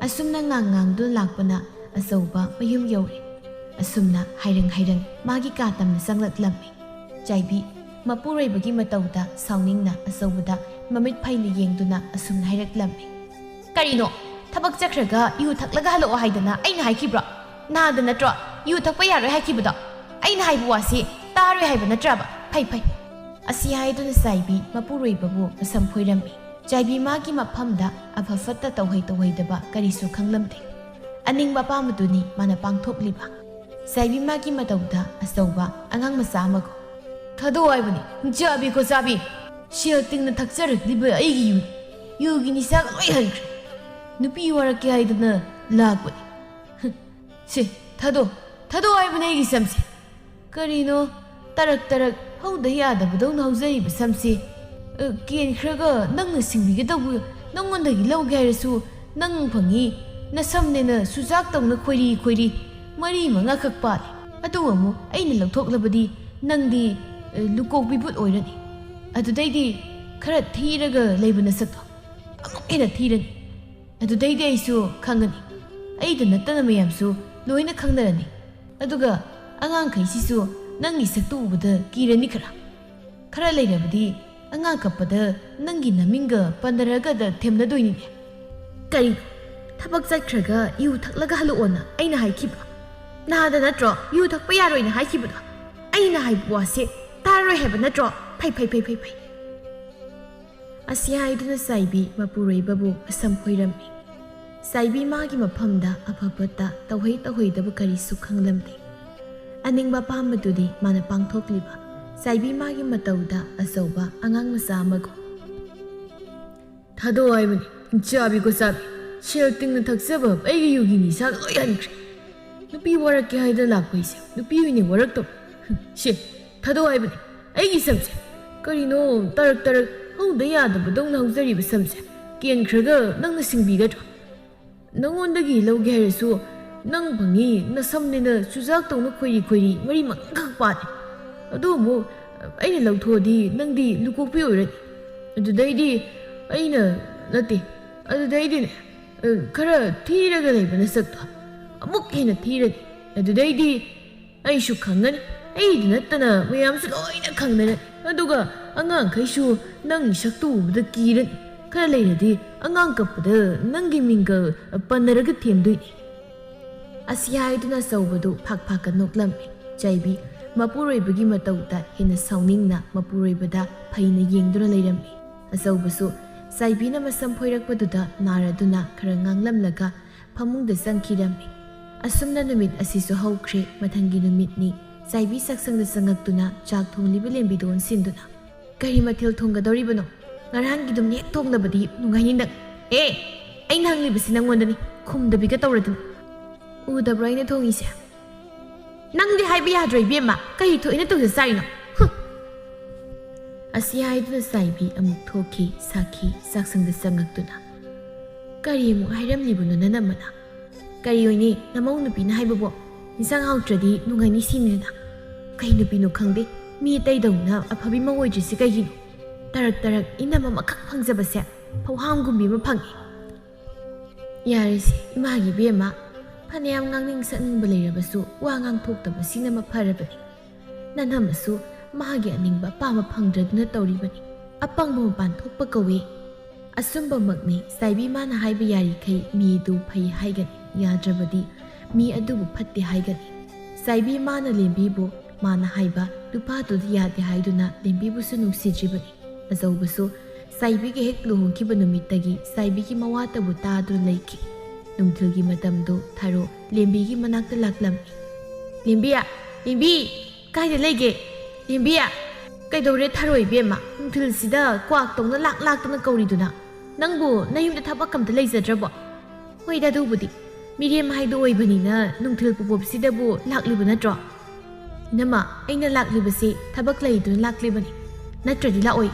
ꯑꯁꯨꯝꯅ ꯉꯥꯡꯗꯨꯅ ꯂꯥꯛꯄꯅ ꯑꯆꯧꯕ ꯃꯌꯨꯝ ꯌꯧꯔꯦ ꯑꯁꯨꯝꯅ ꯍꯥꯏꯔꯪ ꯃꯥꯒꯤ ꯀꯥ ꯇꯝꯅ ꯆꯪꯂꯛꯂꯝꯃꯤ ꯆꯥꯏꯕꯤ ꯃꯄꯨꯔꯣꯏꯕꯒꯤ ꯃꯇꯧꯗ ꯁꯥꯎꯅꯤꯡꯅ ꯑꯆꯧꯕꯗ ꯃꯃꯤꯠ ꯐꯩꯅ ꯌꯦꯡꯗꯨꯅ ꯑꯁꯨꯝꯅ ꯍꯥꯏꯔꯛꯂꯝꯃꯤ ꯀꯔꯤꯅꯣ ꯊꯕꯛ ꯆꯠꯈ꯭ꯔꯒ ꯌꯨ ꯊꯛꯂꯒ ꯍꯜꯂꯛꯑꯣ ꯍꯥꯏꯗꯅ ꯑꯩꯅ ꯍꯥꯏꯈꯤꯕ꯭ꯔꯣ ꯅꯍꯥꯟꯗ ꯅꯠꯇ꯭ꯔꯣ ꯌꯨ ꯊꯛꯄ ꯌꯥꯔꯣꯏ ꯍꯥꯏꯈꯤꯕꯗꯣ ꯑꯩꯅ ꯍꯥꯏꯕ ꯋꯥꯁꯤ ꯇꯥꯔꯣꯏ ꯍꯥꯏꯕ ꯅꯠꯇ꯭ꯔꯕ ꯐꯩ ꯑꯁꯤ ꯍꯥꯏꯗꯨꯅ ꯆꯥꯏꯕꯤ ꯃꯄꯨꯔꯣꯏꯕꯕꯨ ꯃꯁꯝ ꯐꯣꯏꯔꯝꯃꯤ ꯆꯥꯏꯕꯤ ꯃꯥꯒꯤ ꯃꯐꯝꯗ ꯑꯐ ꯐꯠꯇ ꯇꯧꯍꯩꯗꯕ ꯀꯔꯤꯁꯨ ꯈꯪꯂꯝꯗꯦ ꯑꯅꯤꯡꯕ ꯑꯄꯥꯝꯕꯗꯨꯅꯤ ꯃꯥꯅ ꯄꯥꯡꯊꯣꯛꯂꯤꯕ ꯆꯥꯏꯕꯤ ꯃꯥꯒꯤ ꯃꯇꯧꯗ ꯑꯆꯧꯕ ꯑꯉꯥꯡ ꯃꯆꯥ ꯑꯃꯒ ꯊꯥꯗꯣꯛ ꯍꯥꯏꯕꯅꯤ ꯆꯥꯕꯤ ꯈꯣꯠꯆꯥꯕꯤ ꯁꯦꯜ ꯇꯤꯡꯅ ꯊꯛꯆꯔꯛꯂꯤꯕ ꯑꯩꯒꯤ ꯌꯨꯒꯤ ꯅꯤꯁꯥꯒ ꯂꯣꯏ ꯍꯟꯈ꯭ꯔꯦ ꯅꯨꯄꯤ ꯋꯥꯔꯛꯀꯦ ꯍꯥꯏꯗꯅ ꯂꯥꯛꯄꯅꯤ ꯁꯦ ꯊꯥꯗꯣꯛ ꯍꯥꯏꯕꯅꯤ ꯑꯩꯒꯤ ꯁꯝꯁꯦ ꯀꯔꯤꯅꯣ ꯇꯔꯛ ꯍꯧꯗ ꯌꯥꯗꯕꯗꯧꯅ ꯍꯧꯖꯔꯤꯕ ꯁꯝꯁꯦ ꯀꯦꯟꯈ꯭ꯔꯒ ꯅꯪꯅ ꯁꯤꯡꯕꯤꯒꯗꯧꯕ ꯅꯪꯉꯣꯟꯗꯒꯤ ꯂꯧꯒꯦ ꯍꯥꯏꯔꯁꯨ ꯅꯪ ꯐꯪꯉꯤ ꯅꯁꯝꯅꯦꯅ ꯁꯨꯖꯥꯛ ꯇꯧꯅ ꯈꯣꯏꯔꯤ 4-5 ꯈꯛ ꯄꯥꯜꯂꯤ ꯑꯗꯨ ꯑꯃꯨꯛ ꯑꯩꯅ ꯂꯧꯊꯣꯛꯂꯕꯗꯤ ꯅꯪꯗꯤ ꯂꯨꯀꯣꯛ ꯕꯤꯕꯨꯠ ꯑꯣꯏꯔꯅꯤ ꯑꯗꯨꯗꯩꯗꯤ ꯈꯔ ꯊꯤꯔꯒ ꯂꯩꯕ ꯅꯁꯛꯇꯣ ꯑꯃꯨꯛ ꯍꯦꯟꯅ ꯊꯤꯔꯅꯤ ꯑꯗꯨꯗꯩꯗꯤ ꯑꯩꯁꯨ ꯈꯪꯒꯅꯤ ꯑꯩꯗ ꯅꯠꯇꯅ ꯃꯌꯥꯝꯁꯨ ꯂꯣꯏꯅ ꯈꯪꯅꯔꯅꯤ ꯑꯗꯨꯒ ꯑꯉꯥꯡꯈꯩꯁꯤꯁꯨ ꯅꯪꯒꯤ ꯁꯛꯇꯨ ꯎꯕꯗ ꯀꯤꯔꯅꯤ ꯈꯔ ꯂꯩꯔꯕꯗꯤ ꯑꯉꯥꯡ ꯀꯞꯄꯗ ꯅꯪꯒꯤ ꯅꯃꯤꯡꯒ ꯄꯟꯅꯔꯒꯗ ꯊꯦꯝꯅꯗꯣꯏꯅꯤꯅꯦ ꯀꯔꯤꯅꯣ ꯊꯕꯛ ꯆꯠꯈ꯭ꯔꯒ ꯌꯨ ꯊꯛꯂꯒ ꯍꯜꯂꯛꯑꯣꯅ ꯑꯩꯅ ꯍꯥꯏꯈꯤꯕ꯭ꯔꯣ ꯅꯍꯥꯟꯗ ꯅꯠꯇ꯭ꯔꯣ ꯌꯨ ꯊꯛꯄ ꯌꯥꯔꯣꯏꯅ ꯍꯥꯏꯈꯤꯕꯗꯣ ꯑꯩꯅ ꯍꯥꯏꯕ ꯋꯥꯁꯦ ꯇꯥꯔꯔꯣꯏ ꯍꯥꯏꯕ ꯅꯠꯇ꯭ꯔꯣ ꯐꯩ ꯑꯁꯤ ꯍꯥꯏꯗꯨꯅ ꯆꯥꯏꯕꯤ ꯃꯄꯨꯔꯣꯏꯕꯕꯨ ꯃꯁꯝ ꯐꯣꯏꯔꯝꯃꯤ ꯆꯥꯏꯕꯤ ꯃꯥꯒꯤ ꯃꯐꯝꯗ ꯑꯐꯕꯇ ꯇꯧꯍꯩꯗꯕ ꯀꯔꯤꯁꯨ ꯈꯪꯂꯝꯗꯦ ꯑꯅꯤꯡꯕ ꯑꯄꯥꯝꯕꯗꯨꯗꯤ ꯃꯥꯅ ꯄꯥꯡꯊꯣꯛꯂꯤꯕ ꯆꯥꯏꯕꯤ ꯃꯥꯒꯤ ꯃꯇꯧꯗ ꯑꯆꯧꯕ ꯑꯉꯥꯡ ꯃꯆꯥ ꯑꯃꯒ ꯊꯥꯗꯣꯛ ꯍꯥꯏꯕꯅꯤ ꯆꯥꯕꯤ ꯈꯣꯠꯆꯥꯕꯤ ꯁꯦꯜ ꯇꯤꯡꯅ ꯊꯛꯆꯕ ꯑꯩꯒꯤ ꯌꯨꯒꯤ ꯅꯤꯁꯥꯒ ꯂꯣꯏ ꯍꯟꯈ꯭ꯔꯦ ꯅꯨꯄꯤ ꯋꯥꯔꯛꯀꯦ ꯍꯥꯏꯗꯅ ꯂꯥꯛꯄꯩꯁꯦ ꯅꯨꯄꯤ ꯑꯣꯏꯅ ꯋꯥꯔꯛꯇꯕ ꯁꯦ ꯊꯥꯗꯣꯛ ꯍꯥꯏꯕꯅꯤ ꯑꯩꯒꯤ ꯁꯝꯁꯦ ꯀꯔꯤꯅꯣ ꯇꯔꯛ ꯍꯧꯗ ꯌꯥꯗꯕꯗꯧꯅ ꯍꯧꯖꯔꯤꯕ ꯁꯝꯁꯦ ꯀꯦꯟꯈ꯭ꯔꯒ ꯅꯪꯅ ꯁꯤꯡꯕꯤꯒꯗ꯭ꯔꯣ ꯅꯪꯉꯣꯟꯗꯒꯤ ꯂꯧꯒꯦ ꯍꯥꯏꯔꯁꯨ nang bangi na samne na chujak tong na khoi mari mak khak pa adu mu aina lauthodi nangdi lukopi oire adudai di aina nati adudai di khara thiraga lei bana sakta amuk hena thiradi adudai di ai shu khangani ai di natana mayam su loina khangna aduga angang khaishu nang saktu da kiran khara leiradi angang kapda nangi minga panaraga themdui asiya iduna saubadu phak phak ka noklammi chaibi mapuroibagi matauda hena sauningna mapuroibada phaina yengduna leirammi asaubasu saibina masam phoirakpaduda naraduna khara nganglamlaga phamungda sangkhirammi asumna numit asisu haukhre mathangi numitni saibi saksangda sangaktuna chak thongliba lembidon sinduna kari mathil thonggadoribano ngarangi dum nek thongnabadi nungaini nak ai nanglibasi nangondani khumdabiga tawradun udabra ina thongise nangdi haibi yadroi bema kai thoina tawsa saino asiya iduna saibi amuk thoki sakhi saksangda sangaktuna kari mu hairamlibuno nanamana kari oini namau nupina haibabo insang hautradi nungaini sinina kai nupino khangde mi taidawna aphabi mangoijisi kaigino tarak inama makak phangjabase phawhamgumbi ma phangi yarisi imagi bema phaneyam ngangning saningba leirabasu wa ngang thoktabasi sina mapharabani nanamasu magi aningba pama phangdraduna tawribani apangba mapan thokpa kawe asumba makni saibi mana haiba yari khai mi du phai haigani yadrabadi mi adubu phatte haigani saibi mana lembibu mana haiba dupa tu yade haiduna lembibu su nungsijibani azaubasu saibi ge hek luhungkiba numittagi saibi ki mawata bu tadu leiki nungthilgi matamdo tharo lembi gi manakta laklammi lembi kaida lege lembiya kaidore tharoi bema nungthil sida kwak tongna lak tona kauriduna nangbu nayumda thaba kamta leijadrabo hoida dubudi mirem haido oibanina nungthil pupop sidabu laklibu natro inama aina laklibasi thabak leiduna laklibani natradi laoi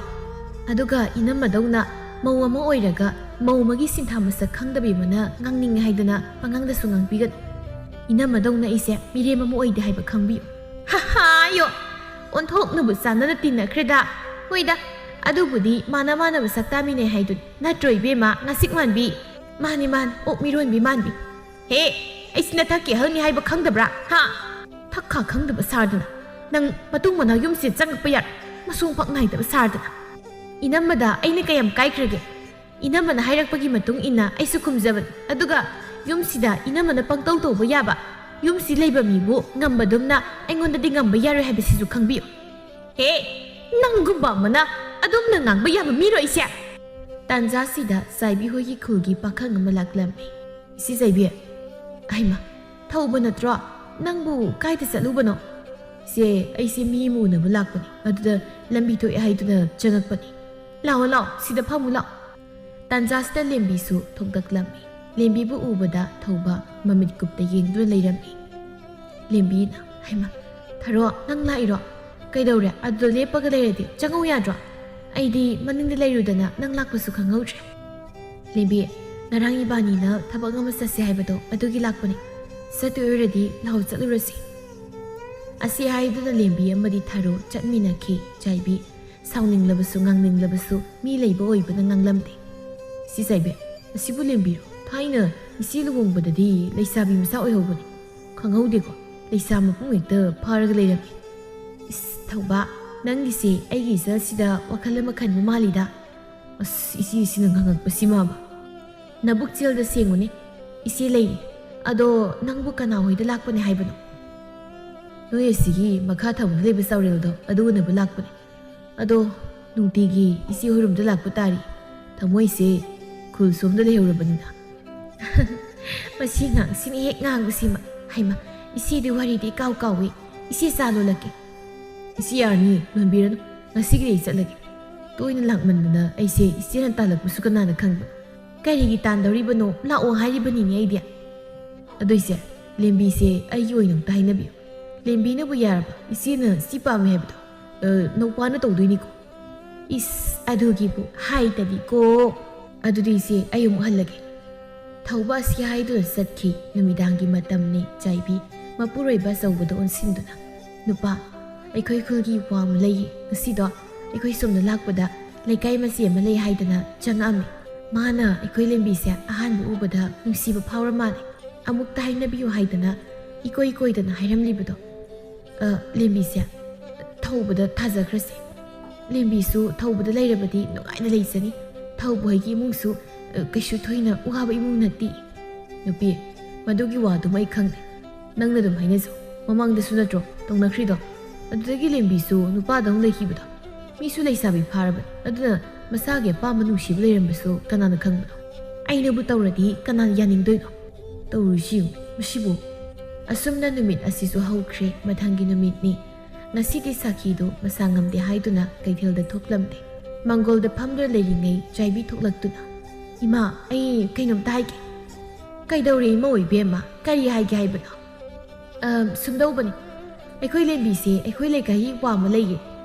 aduga inama dauna mau ama oiraga mau magi sintha masak khangdabi mana ngangning haidana pangangda sungang bigat inama dauna ise mirem ama oide haiba khangbi ha yo onthok nubu sanana tinna khreda hoida adubudi mana basakta mine haidun natroi bema ngasik manbi mani man ok miron bi manbi he aisina thakki halni haiba khangdabra ha thakha khangdaba sardana nang matung mana yum se changpa yar masung phak naidaba sardana inamada aina kayam kaikhrage inamana hairakpagi matung ina aisu khumjaban aduga yum sida inamana pangtau toba yaba yum si leiba mibu ngambadumna aingonda di ngamba yaro habisisu khangbiyo he nangumba mana adumna ngangba yaba miro ise tanja sida saibi hoyi khulgi pakhang ama laklammi isi saibi aima thauba natro nangbu kaida salubano se aise mi mu na bulakpani aduda lambi to haiduna changakpani lao sida phamu lao tanja sta lembi su thokdaklammi lembi bu ubada thauba mamit kupta yengdu leirammi lembi na haima tharo nang lairo kaidawre adu lepaga leiradi changau yadro aidi maningda leirudana nang lakpasu khangautre lembi narangi bani na thabak ama sase haibado adugi lakpani satu oradi lau chalurasi asi haiduna lembi amadi tharo chatminakhi chaibi sauning labasu ngangning labasu mi leiba oibana nganglamde si saibe asibu lembiro thaina isi lugongbadadi leisabi masa oihobani khangaudego leisa mapung ekta pharaga leirami is thauba nangise aigi sa sida wakhala makhan malida as isi sina ngangakpasima ba nabuk childa senguni isi lei ado nangbu kana hoida lakpani haibano noi asigi makha thamna leba saureldo aduna bu lakpani ado nungtigi isi horumda lakpa tari thamoise khul somda lehurabanina masi ngang sini hek ngang basima haima isi di wari di kawi isi salo lagi isi yani lambirano ngasigi chatlagi toina lakmanna aise isi nan talakbusu kana na khangba karigi tandoribano lao hairibani ni idea adoise lembi se ayi oinong tainabi lembi na bu yarba isi na sipa me hebdo no pana tawdoini ko is adugi bu hai tadi ko adudi se ayum halage ꯊꯧꯕ ꯑꯁꯤ ꯍꯥꯏꯗꯨꯅ ꯆꯠꯈꯤ. ꯅꯨꯃꯤꯗꯥꯡꯒꯤ ꯃꯇꯝꯅꯤ. ꯆꯥꯏꯕꯤ ꯃꯄꯨꯔꯣꯏꯕ ꯑꯆꯧꯕꯗ ꯑꯣꯟꯁꯤꯟꯗꯨꯅ, ꯅꯨꯄꯥ, ꯑꯩꯈꯣꯏ ꯈꯨꯜꯒꯤ ꯋꯥ ꯑꯃ ꯂꯩꯌꯦ. ꯉꯁꯤꯗꯣ ꯑꯩꯈꯣꯏ ꯁꯣꯝꯗ ꯂꯥꯛꯄꯗ ꯂꯩꯀꯥꯏ ꯃꯆꯦ ꯑꯃ ꯂꯩ ꯍꯥꯏꯗꯅ ꯆꯪꯉꯛꯑꯝꯃꯤ. ꯃꯥꯅ ꯑꯩꯈꯣꯏ ꯂꯦꯝꯕꯤꯁꯦ ꯑꯍꯥꯟꯕ ꯎꯕꯗ ꯅꯨꯡꯁꯤꯕ ꯐꯥꯎꯔ ꯃꯥꯜꯂꯦ. ꯑꯃꯨꯛꯇ ꯍꯥꯏꯅꯕꯤꯌꯨ ꯍꯥꯏꯗꯅ ꯏꯀꯣꯏ ꯀꯣꯏꯗꯅ ꯍꯥꯏꯔꯝꯂꯤꯕꯗꯣ. ꯂꯦꯝꯕꯤꯁꯦ ꯊꯧꯕꯗ ꯊꯥꯖꯈ꯭ꯔꯁꯦ. ꯂꯦꯝꯕꯤꯁꯨ ꯊꯧꯕꯗ ꯂꯩꯔꯕꯗꯤ ꯅꯨꯡꯉꯥꯏꯅ ꯂꯩꯖꯅꯤ. ꯊꯧꯕ ꯍꯣꯏꯒꯤ ꯏꯃꯨꯡꯁꯨ ꯀꯩꯁꯨ ꯊꯣꯏꯅ ꯋꯥꯕ ꯏꯃꯨꯡ ꯅꯠꯇꯦ. ꯅꯨꯄꯤ, ꯃꯗꯨꯒꯤ ꯋꯥꯗꯨꯃ ꯑꯩ ꯈꯪꯗꯦ. ꯅꯪꯅ ꯑꯗꯨꯝ ꯍꯥꯏꯅꯖꯧ. ꯃꯃꯥꯡꯗꯁꯨ ꯅꯠꯇ꯭ꯔꯣ ꯇꯧꯅꯈ꯭ꯔꯤꯗꯣ? ꯑꯗꯨꯗꯒꯤ ꯂꯦꯝꯕꯤꯁꯨ ꯅꯨꯄꯥꯗꯧꯅ ꯂꯩꯈꯤꯕꯗꯣ. ꯃꯤꯁꯨ ꯂꯩꯁꯥꯕꯤ ꯐꯥꯔꯕꯅꯤ. ꯑꯗꯨꯅ ꯃꯁꯥꯒꯤ ꯑꯄꯥꯝꯕ ꯅꯨꯡꯁꯤꯕ ꯂꯩꯔꯝꯕꯁꯨ ꯀꯅꯥꯅ ꯈꯪꯕꯅꯣ? ꯑꯩꯅꯕꯨ ꯇꯧꯔꯗꯤ ꯀꯅꯥꯅ ꯌꯥꯅꯤꯡꯗꯣꯏꯅꯣ? ꯇꯧꯔꯨꯁꯤ ꯃꯁꯤꯕꯨ. ꯑꯁꯨꯝꯅ ꯅꯨꯃꯤꯠ ꯑꯁꯤꯁꯨ ꯍꯧꯈ꯭ꯔꯦ. ꯃꯊꯪꯒꯤ ꯅꯨꯃꯤꯠꯅꯤ. ꯉꯁꯤꯗꯤ ꯁꯥꯈꯤꯗꯨ ꯃꯁꯥ ꯉꯝꯗꯦ ꯍꯥꯏꯗꯨꯅ ꯀꯩꯊꯦꯜꯗ ꯊꯣꯛꯂꯝꯗꯦ. ꯃꯥꯡꯒꯣꯜꯗ ꯐꯝꯗꯨꯅ ꯂꯩꯔꯤꯉꯩ ꯆꯥꯏꯕꯤ ꯊꯣꯛꯂꯛꯇꯨꯅ, ꯏꯃꯥ, ꯑꯩ ꯀꯩꯅꯣꯝꯇ ꯍꯥꯏꯒꯦ. ꯀꯩꯗꯧꯔꯦ ꯏꯃꯥ ꯑꯣꯏꯕꯦꯝꯃ? ꯀꯔꯤ ꯍꯥꯏꯒꯦ ꯍꯥꯏꯕꯅꯣ? ꯁꯨꯝꯗꯧꯕꯅꯤ. ꯑꯩꯈꯣꯏ ꯂꯦꯝꯕꯤꯁꯦ ꯑꯩꯈꯣꯏ ꯂꯩꯀꯥꯏꯒꯤ ꯋꯥ ꯑꯃ ꯂꯩꯌꯦ.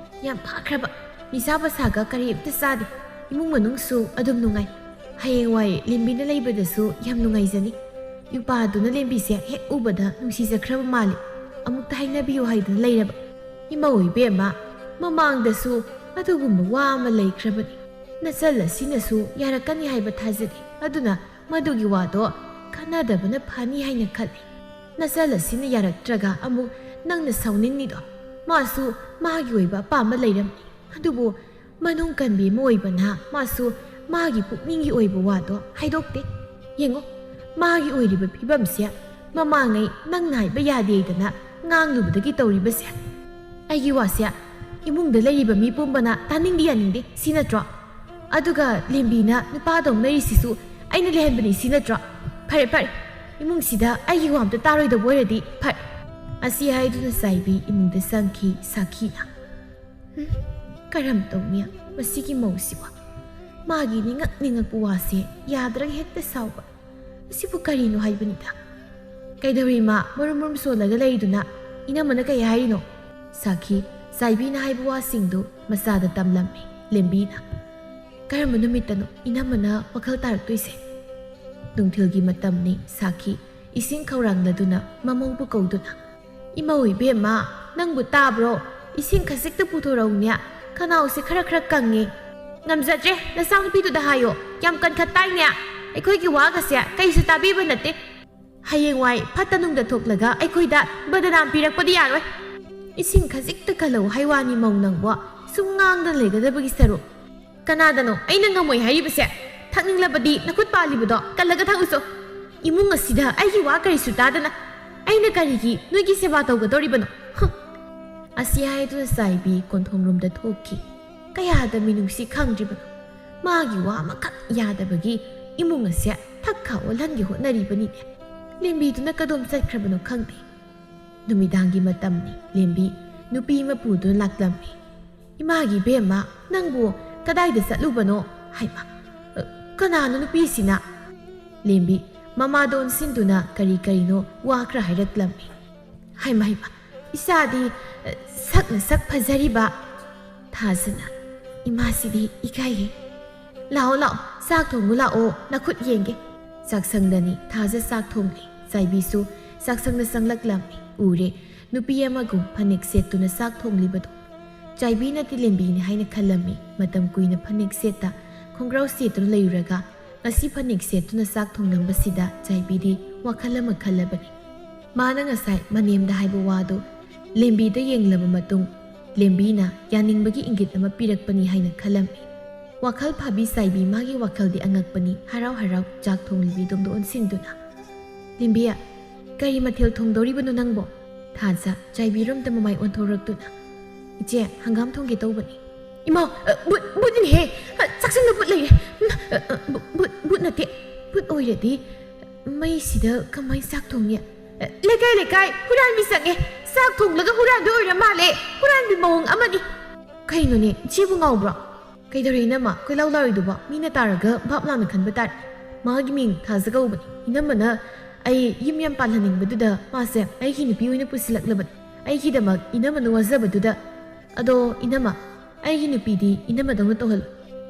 ꯌꯥꯝ ꯐꯥꯈ꯭ꯔꯕ. ꯅꯤꯁꯥ ꯄꯁꯥꯒ ꯀꯔꯤꯝꯇ ꯆꯥꯗꯦ. ꯏꯃꯨꯡ ꯃꯅꯨꯡꯁꯨ ꯑꯗꯨꯝ ꯅꯨꯡꯉꯥꯏ. ꯍꯌꯦꯡꯋꯥꯏ ꯂꯦꯝꯕꯤꯅ ꯂꯩꯕꯗꯁꯨ ꯌꯥꯝ ꯅꯨꯡꯉꯥꯏꯖꯅꯤ. ꯅꯨꯄꯥꯗꯨꯅ ꯂꯦꯝꯕꯤꯁꯦ ꯍꯦꯛ ꯎꯕꯗ ꯅꯨꯡꯁꯤꯖꯈ꯭ꯔꯕ ꯃꯥꯜꯂꯤ. ꯑꯃꯨꯛꯇ ꯍꯥꯏꯅꯕꯤꯌꯨ ꯍꯥꯏꯗꯅ ꯂꯩꯔꯕ. ꯏꯃꯥ ꯑꯣꯏꯕꯦꯝꯃ, ꯃꯃꯥꯡꯗꯁꯨ ꯑꯗꯨꯒꯨꯝꯕ ꯋꯥ ꯑꯃ ꯂꯩꯈ꯭ꯔꯕꯅꯤ. ꯅꯆꯜ ꯑꯁꯤꯅꯁꯨ ꯌꯥꯔꯛꯀꯅꯤ ꯍꯥꯏꯕ ꯊꯥꯖꯗꯦ. ꯑꯗꯨꯅ ꯃꯗꯨꯒꯤ ꯋꯥꯗꯣ ꯈꯟꯅꯗꯕꯅ ꯐꯅꯤ ꯍꯥꯏꯅ ꯈꯜꯂꯤ. ꯅꯆꯜ ꯑꯁꯤꯅ ꯌꯥꯔꯛꯇ꯭ꯔꯒ ꯑꯃꯨꯛ ꯅꯪꯅ ꯁꯥꯎꯅꯤꯡꯅꯤꯗꯣ. ꯃꯥꯁꯨ ꯃꯥꯒꯤ ꯑꯣꯏꯕ ꯑꯄꯥꯝꯕ ꯂꯩꯔꯝꯅꯤ. ꯑꯗꯨꯕꯨ ꯃꯅꯨꯡ ꯀꯟꯕꯤ ꯑꯃ ꯑꯣꯏꯕꯅ ꯃꯥꯁꯨ ꯃꯥꯒꯤ ꯄꯨꯛꯅꯤꯡꯒꯤ ꯑꯣꯏꯕ ꯋꯥꯗꯣ ꯍꯥꯏꯗꯣꯛꯇꯦ. ꯌꯦꯡꯉꯣ, ꯃꯥꯒꯤ ꯑꯣꯏꯔꯤꯕ ꯐꯤꯕꯝꯁꯦ ꯃꯃꯥꯡꯉꯩ ꯅꯪꯅ ꯍꯥꯏꯕ ꯌꯥꯗꯦꯗꯅ ꯉꯥꯡꯂꯨꯕꯗꯒꯤ ꯇꯧꯔꯤꯕꯁꯦ. ꯑꯩꯒꯤ ꯋꯥꯁꯦ ꯏꯃꯨꯡꯗ ꯂꯩꯔꯤꯕ ꯃꯤ ꯄꯨꯝꯕꯅ ꯇꯥꯅꯤꯡꯗꯤ ꯌꯥꯅꯤꯡꯗꯦ, ꯁꯤ ꯅꯠꯇ꯭ꯔꯣ? ꯑꯗꯨꯒ ꯂꯦꯝꯕꯤꯅ ꯅꯨꯄꯥꯗꯧꯅꯔꯤꯁꯤꯁꯨ ꯑꯩꯅ ꯂꯩꯍꯟꯕꯅꯤ, ꯁꯤ ꯅꯠꯇ꯭ꯔꯣ? ꯐꯔꯦ ꯐꯔꯦ, ꯏꯃꯨꯡꯁꯤꯗ ꯑꯩꯒꯤ ꯋꯥ ꯑꯝꯇ ꯇꯥꯔꯣꯏꯗꯕ ꯑꯣꯏꯔꯗꯤ ꯐꯔꯦ. ꯑꯁꯤ ꯍꯥꯏꯗꯨꯅ ꯆꯥꯏꯕꯤ ꯏꯃꯨꯡꯗ ꯆꯪꯈꯤ. ꯁꯥꯈꯤꯅ, ꯀꯔꯝ ꯇꯧꯅꯤ ꯃꯁꯤꯒꯤ ꯃꯧꯁꯤꯕꯨ? ꯃꯥꯒꯤ ꯅꯤꯡꯉꯛ ꯅꯤꯡꯉꯛꯄ ꯋꯥꯁꯦ ꯌꯥꯗ꯭ꯔꯒ ꯍꯦꯛꯇ ꯁꯥꯎꯕ. ꯑꯁꯤꯕꯨ ꯀꯔꯤꯅꯣ ꯍꯥꯏꯕꯅꯤꯗ. ꯀꯩꯗꯧꯔꯤ ꯃꯥ ꯃꯔꯨꯝ ꯃꯔꯨꯝ ꯁꯣꯜꯂꯒ ꯂꯩꯔꯤꯗꯨꯅ? ꯏꯅꯝꯃꯅ ꯀꯩ ꯍꯥꯏꯔꯤꯅꯣ? ꯁꯥꯈꯤ ꯆꯥꯏꯕꯤꯅ ꯍꯥꯏꯕ ꯋꯥꯁꯤꯡꯗꯨ ꯃꯆꯥꯗ ꯇꯝꯂꯝꯃꯤ. ꯂꯦꯝꯕꯤꯅ, ꯀꯔꯝꯕ ꯅꯨꯃꯤꯠꯇꯅꯣ ꯏꯅꯝꯃꯅ ꯋꯥꯈꯜ ꯇꯥꯔꯛꯇꯣꯏꯁꯦ? ꯅꯨꯡꯊꯤꯜꯒꯤ ꯃꯇꯝꯅꯤ. ꯁꯥꯈꯤ ꯏꯁꯤꯡ ꯈꯧꯔꯥꯡꯂꯗꯨꯅ ꯃꯃꯧꯕꯨ ꯀꯧꯗꯨꯅ, ꯏꯃꯧ ꯏꯕꯦꯝꯃ, ꯅꯪꯕꯨ ꯇꯥꯕ꯭ꯔꯣ? ꯏꯁꯤꯡ ꯈꯖꯤꯛꯇ ꯄꯨꯊꯣꯔꯛꯎꯅꯦ. ꯈꯅꯥꯎꯁꯦ ꯈꯔ ꯀꯪꯉꯦ. ꯉꯝꯖꯗ꯭ꯔꯦ, ꯅꯆꯥꯅꯨꯄꯤꯗꯨꯗ ꯍꯥꯏꯌꯣ. ꯌꯥꯝ ꯀꯟꯈꯠꯇꯥꯏꯅꯦ. ꯑꯩꯈꯣꯏꯒꯤ ꯋꯥꯒꯁꯦ ꯀꯩꯁꯨ ꯇꯥꯕꯤꯕ ꯅꯠꯇꯦ. ꯍꯌꯦꯡꯋꯥꯏ ꯐꯠꯇ ꯅꯨꯡꯗ ꯊꯣꯛꯂꯒ ꯑꯩꯈꯣꯏꯗ ꯕꯗꯅꯥꯝ ꯄꯤꯔꯛꯄꯗꯤ ꯌꯥꯔꯣꯏ. ꯏꯁꯤꯡ ꯈꯖꯤꯛꯇ ꯀꯜꯂꯧ ꯍꯥꯏꯋꯥꯅꯤ ꯃꯧ ꯅꯪꯕꯣ. ꯁꯨꯝ ꯉꯥꯡꯗꯅ ꯂꯩꯒꯗꯕꯒꯤ ꯁꯔꯨꯛ. ꯀꯅꯥꯗꯅꯣ ꯑꯩꯅ ꯉꯝꯃꯣꯏ ꯍꯥꯏꯔꯤꯕꯁꯦ? ꯊꯛꯅꯤꯡꯂꯕꯗꯤ ꯅꯈꯨꯠ ꯄꯥꯜꯂꯤꯕꯗꯣ ꯀꯜꯂꯒ ꯊꯛꯎꯆꯣ. ꯏꯃꯨꯡ ꯑꯁꯤꯗ ꯑꯩꯒꯤ ꯋꯥ ꯀꯔꯤꯁꯨ ꯇꯥꯗꯅ ꯑꯩꯅ ꯀꯔꯤꯒꯤ ꯅꯣꯏꯒꯤ ꯁꯦꯕꯥ ꯇꯧꯒꯗꯧꯔꯤꯕꯅꯣ? ꯑꯁꯤ ꯍꯥꯏꯗꯨꯅ ꯆꯥꯏꯕꯤ ꯀꯣꯟꯊꯣꯡꯔꯣꯝꯗ ꯊꯣꯛꯈꯤ. ꯀꯌꯥꯗ ꯃꯤꯅꯨꯡꯁꯤ ꯈꯪꯗ꯭ꯔꯤꯕꯅꯣ. ꯃꯥꯒꯤ ꯋꯥ ꯑꯃꯈꯛ ꯌꯥꯗꯕꯒꯤ ꯏꯃꯨꯡ ꯑꯁꯦ ꯊꯛꯈꯥ ꯑꯣꯜꯍꯟꯒꯦ ꯍꯣꯠꯅꯔꯤꯕꯅꯤꯅꯦ. ꯂꯦꯝꯕꯤꯗꯨꯅ ꯀꯗꯣꯝ ꯆꯠꯈ꯭ꯔꯕꯅꯣ ꯈꯪꯗꯦ. ꯅꯨꯃꯤꯗꯥꯡꯒꯤ ꯃꯇꯝꯅꯤ. ꯂꯦꯝꯕꯤ ꯅꯨꯄꯤ ꯑꯃ ꯄꯨꯗꯨꯅ ꯂꯥꯛꯂꯝꯃꯤ. ꯏꯃꯥꯒꯤ ꯕꯦꯝꯃ, ꯅꯪꯕꯨ ꯀꯗꯥꯏꯗ ꯆꯠꯂꯨꯕꯅꯣ? ꯍꯥꯏꯃ, ꯀꯅꯥꯅꯣ ꯅꯨꯄꯤꯁꯤꯅ? ꯂꯦꯝꯕꯤ ꯃꯃꯥꯗ ꯑꯣꯟꯁꯤꯟꯗꯨꯅ ꯀꯔꯤ ꯀꯔꯤꯅೋ ꯋꯥ ꯈꯔ ꯍꯥꯏꯔꯛꯂꯝꯃꯤ. ꯍꯩꯃ ꯍꯩꯃ, ꯏꯆꯥꯗꯤ ꯁꯛꯅ ꯁꯛ ꯐꯖꯔꯤꯕ. ꯊꯥꯖꯅ, ꯏꯃꯥꯁꯤꯗꯤ ꯏꯀꯥꯏꯌꯦ. ꯂꯥꯛꯑꯣ ꯂꯥꯛꯑꯣ, ꯆꯥꯛ ꯊꯣꯡꯕ ꯂꯥꯛꯑꯣ, ꯅꯈꯨꯠ ꯌꯦꯡꯒꯦ. ꯆꯥꯛꯁꯪꯗꯅꯤ. ꯊꯥꯖ ꯆꯥꯛ ꯊꯣꯡꯂꯤ. ꯆꯥꯏꯕꯤꯁꯨ ꯆꯥꯛꯁꯪꯗ ꯆꯪꯂꯛꯂꯝꯃꯤ. ꯎꯔꯦ ꯅꯨꯄꯤ ꯑꯃꯒꯨꯝ ꯐꯅꯦꯛ ꯁꯦꯠꯇꯨꯅ ꯆꯥꯛ ꯊꯣꯡꯂꯤꯕꯗꯣ. ꯆꯥꯏꯕꯤꯅꯗꯤ ꯂꯦꯝꯕꯤꯅꯤ ꯍꯥꯏꯅ ꯈꯜꯂꯝꯃꯤ. ꯃꯇꯝ ꯀꯨꯏꯅ ꯐꯅꯦꯛ ꯁꯦꯠꯇ ꯈꯣꯡꯒ꯭ꯔꯥꯎ ꯁꯦꯠꯇꯨꯅ ꯂꯩꯔꯨꯔꯒ ꯉꯁꯤ ꯐꯅꯦꯛ ꯁꯦꯠꯇꯨꯅ ꯆꯥꯛ ꯊꯣꯡꯂꯝꯕꯁꯤꯗ ꯆꯥꯏꯕꯤꯗꯤ ꯋꯥꯈꯜ ꯑꯃ ꯈꯜꯂꯕꯅꯤ. ꯃꯥꯅ ꯉꯁꯥꯏ ꯃꯅꯦꯝꯗ ꯍꯥꯏꯕ ꯋꯥꯗꯨ ꯂꯦꯝꯕꯤꯗ ꯌꯦꯡꯂꯕ ꯃꯇꯨꯡ ꯂꯦꯝꯕꯤꯅ ꯌꯥꯅꯤꯡꯕꯒꯤ ꯏꯪꯒꯤꯠ ꯑꯃ ꯄꯤꯔꯛꯄꯅꯤ ꯍꯥꯏꯅ ꯈꯜꯂꯝꯃꯤ. ꯋꯥꯈꯜ ꯐꯥꯕꯤ ꯆꯥꯏꯕꯤ ꯃꯥꯒꯤ ꯋꯥꯈꯜꯗꯤ ꯑꯉꯛꯄꯅꯤ. ꯍꯔꯥꯎ ꯍꯔꯥꯎ ꯆꯥꯛ ꯊꯣꯡꯂꯤꯕꯤꯗꯣꯝꯗ ꯑꯣꯟꯁꯤꯟꯗꯨꯅ, ꯂꯦꯝꯕꯤ, ꯀꯔꯤ ꯃꯊꯦꯜ ꯊꯣꯡꯗꯧꯔꯤꯕꯅꯣ ꯅꯪꯕꯣ? ꯊꯥꯖ ꯆꯥꯏꯕꯤꯔꯣꯝꯗ ꯃꯃꯥꯏ ꯑꯣꯟꯊꯣꯔꯛꯇꯨꯅ, ꯏꯆꯦ, ꯍꯪꯒꯥꯝ ꯊꯣꯡꯒꯦ ꯇꯧꯕꯅꯤ. ꯏꯃꯥ, ꯕꯨꯠꯅꯤꯍꯦ. ꯆꯥꯛꯁꯪꯗ ꯕꯨꯠ ꯂꯩꯔꯦ. ꯕꯨꯠ ꯅꯠꯇꯦ. ꯕꯨꯠ ꯑꯣꯏꯔꯗꯤ ꯃꯩꯁꯤꯗ ꯀꯃꯥꯏꯅ ꯆꯥꯛ ꯊꯣꯡꯉꯦ? ꯂꯩꯀꯥꯏ ꯂꯩꯀꯥꯏ ꯍꯨꯔꯥꯟꯕꯤ ꯆꯪꯉꯦ. ꯆꯥꯛ ꯊꯣꯡꯂꯒ ꯍꯨꯔꯥꯟꯕꯤ ꯑꯣꯏꯔ ꯃꯥꯜꯂꯦ. ꯍꯨꯔꯥꯟꯕꯤ ꯃꯑꯣꯡ ꯑꯃꯅꯤ. ꯀꯩꯅꯣꯅꯦ, ꯏꯆꯦꯕꯨ ꯉꯥꯎꯕ꯭ꯔꯣ? ꯀꯩꯗꯧꯔꯦ ꯏꯅꯝꯃ ꯀꯣꯏꯂꯥꯎ ꯂꯥꯎꯔꯤꯗꯨꯕꯣ? ꯃꯤꯅ ꯇꯥꯔꯒ ꯚꯥꯞ ꯂꯥꯟꯅ ꯈꯟꯕ ꯇꯥꯔꯦ. ꯃꯥꯒꯤ ꯃꯤꯡ ꯊꯥꯖ ꯀꯧꯕꯅꯤ. ꯏꯅꯝꯃꯅ ꯑꯩ ꯌꯨꯝ ꯌꯥꯝ ꯄꯥꯜꯍꯟꯅꯤꯡꯕꯗꯨꯗ ꯃꯥꯁꯦ ꯑꯩꯒꯤ ꯅꯨꯄꯤ ꯑꯣꯏꯅ ꯄꯨꯁꯤꯜꯂꯛꯂꯕꯅꯤ. ꯑꯩꯒꯤꯗꯃꯛ ꯏꯅꯝꯃꯅ ꯋꯥꯖꯕꯗꯨꯗ. ꯑꯗꯣ ꯏꯅꯝꯃ, ꯑꯩꯒꯤ ꯅꯨꯄꯤꯗꯤ ꯏꯅꯝꯃꯗꯧꯅ ꯇꯧꯍꯜꯂꯨ.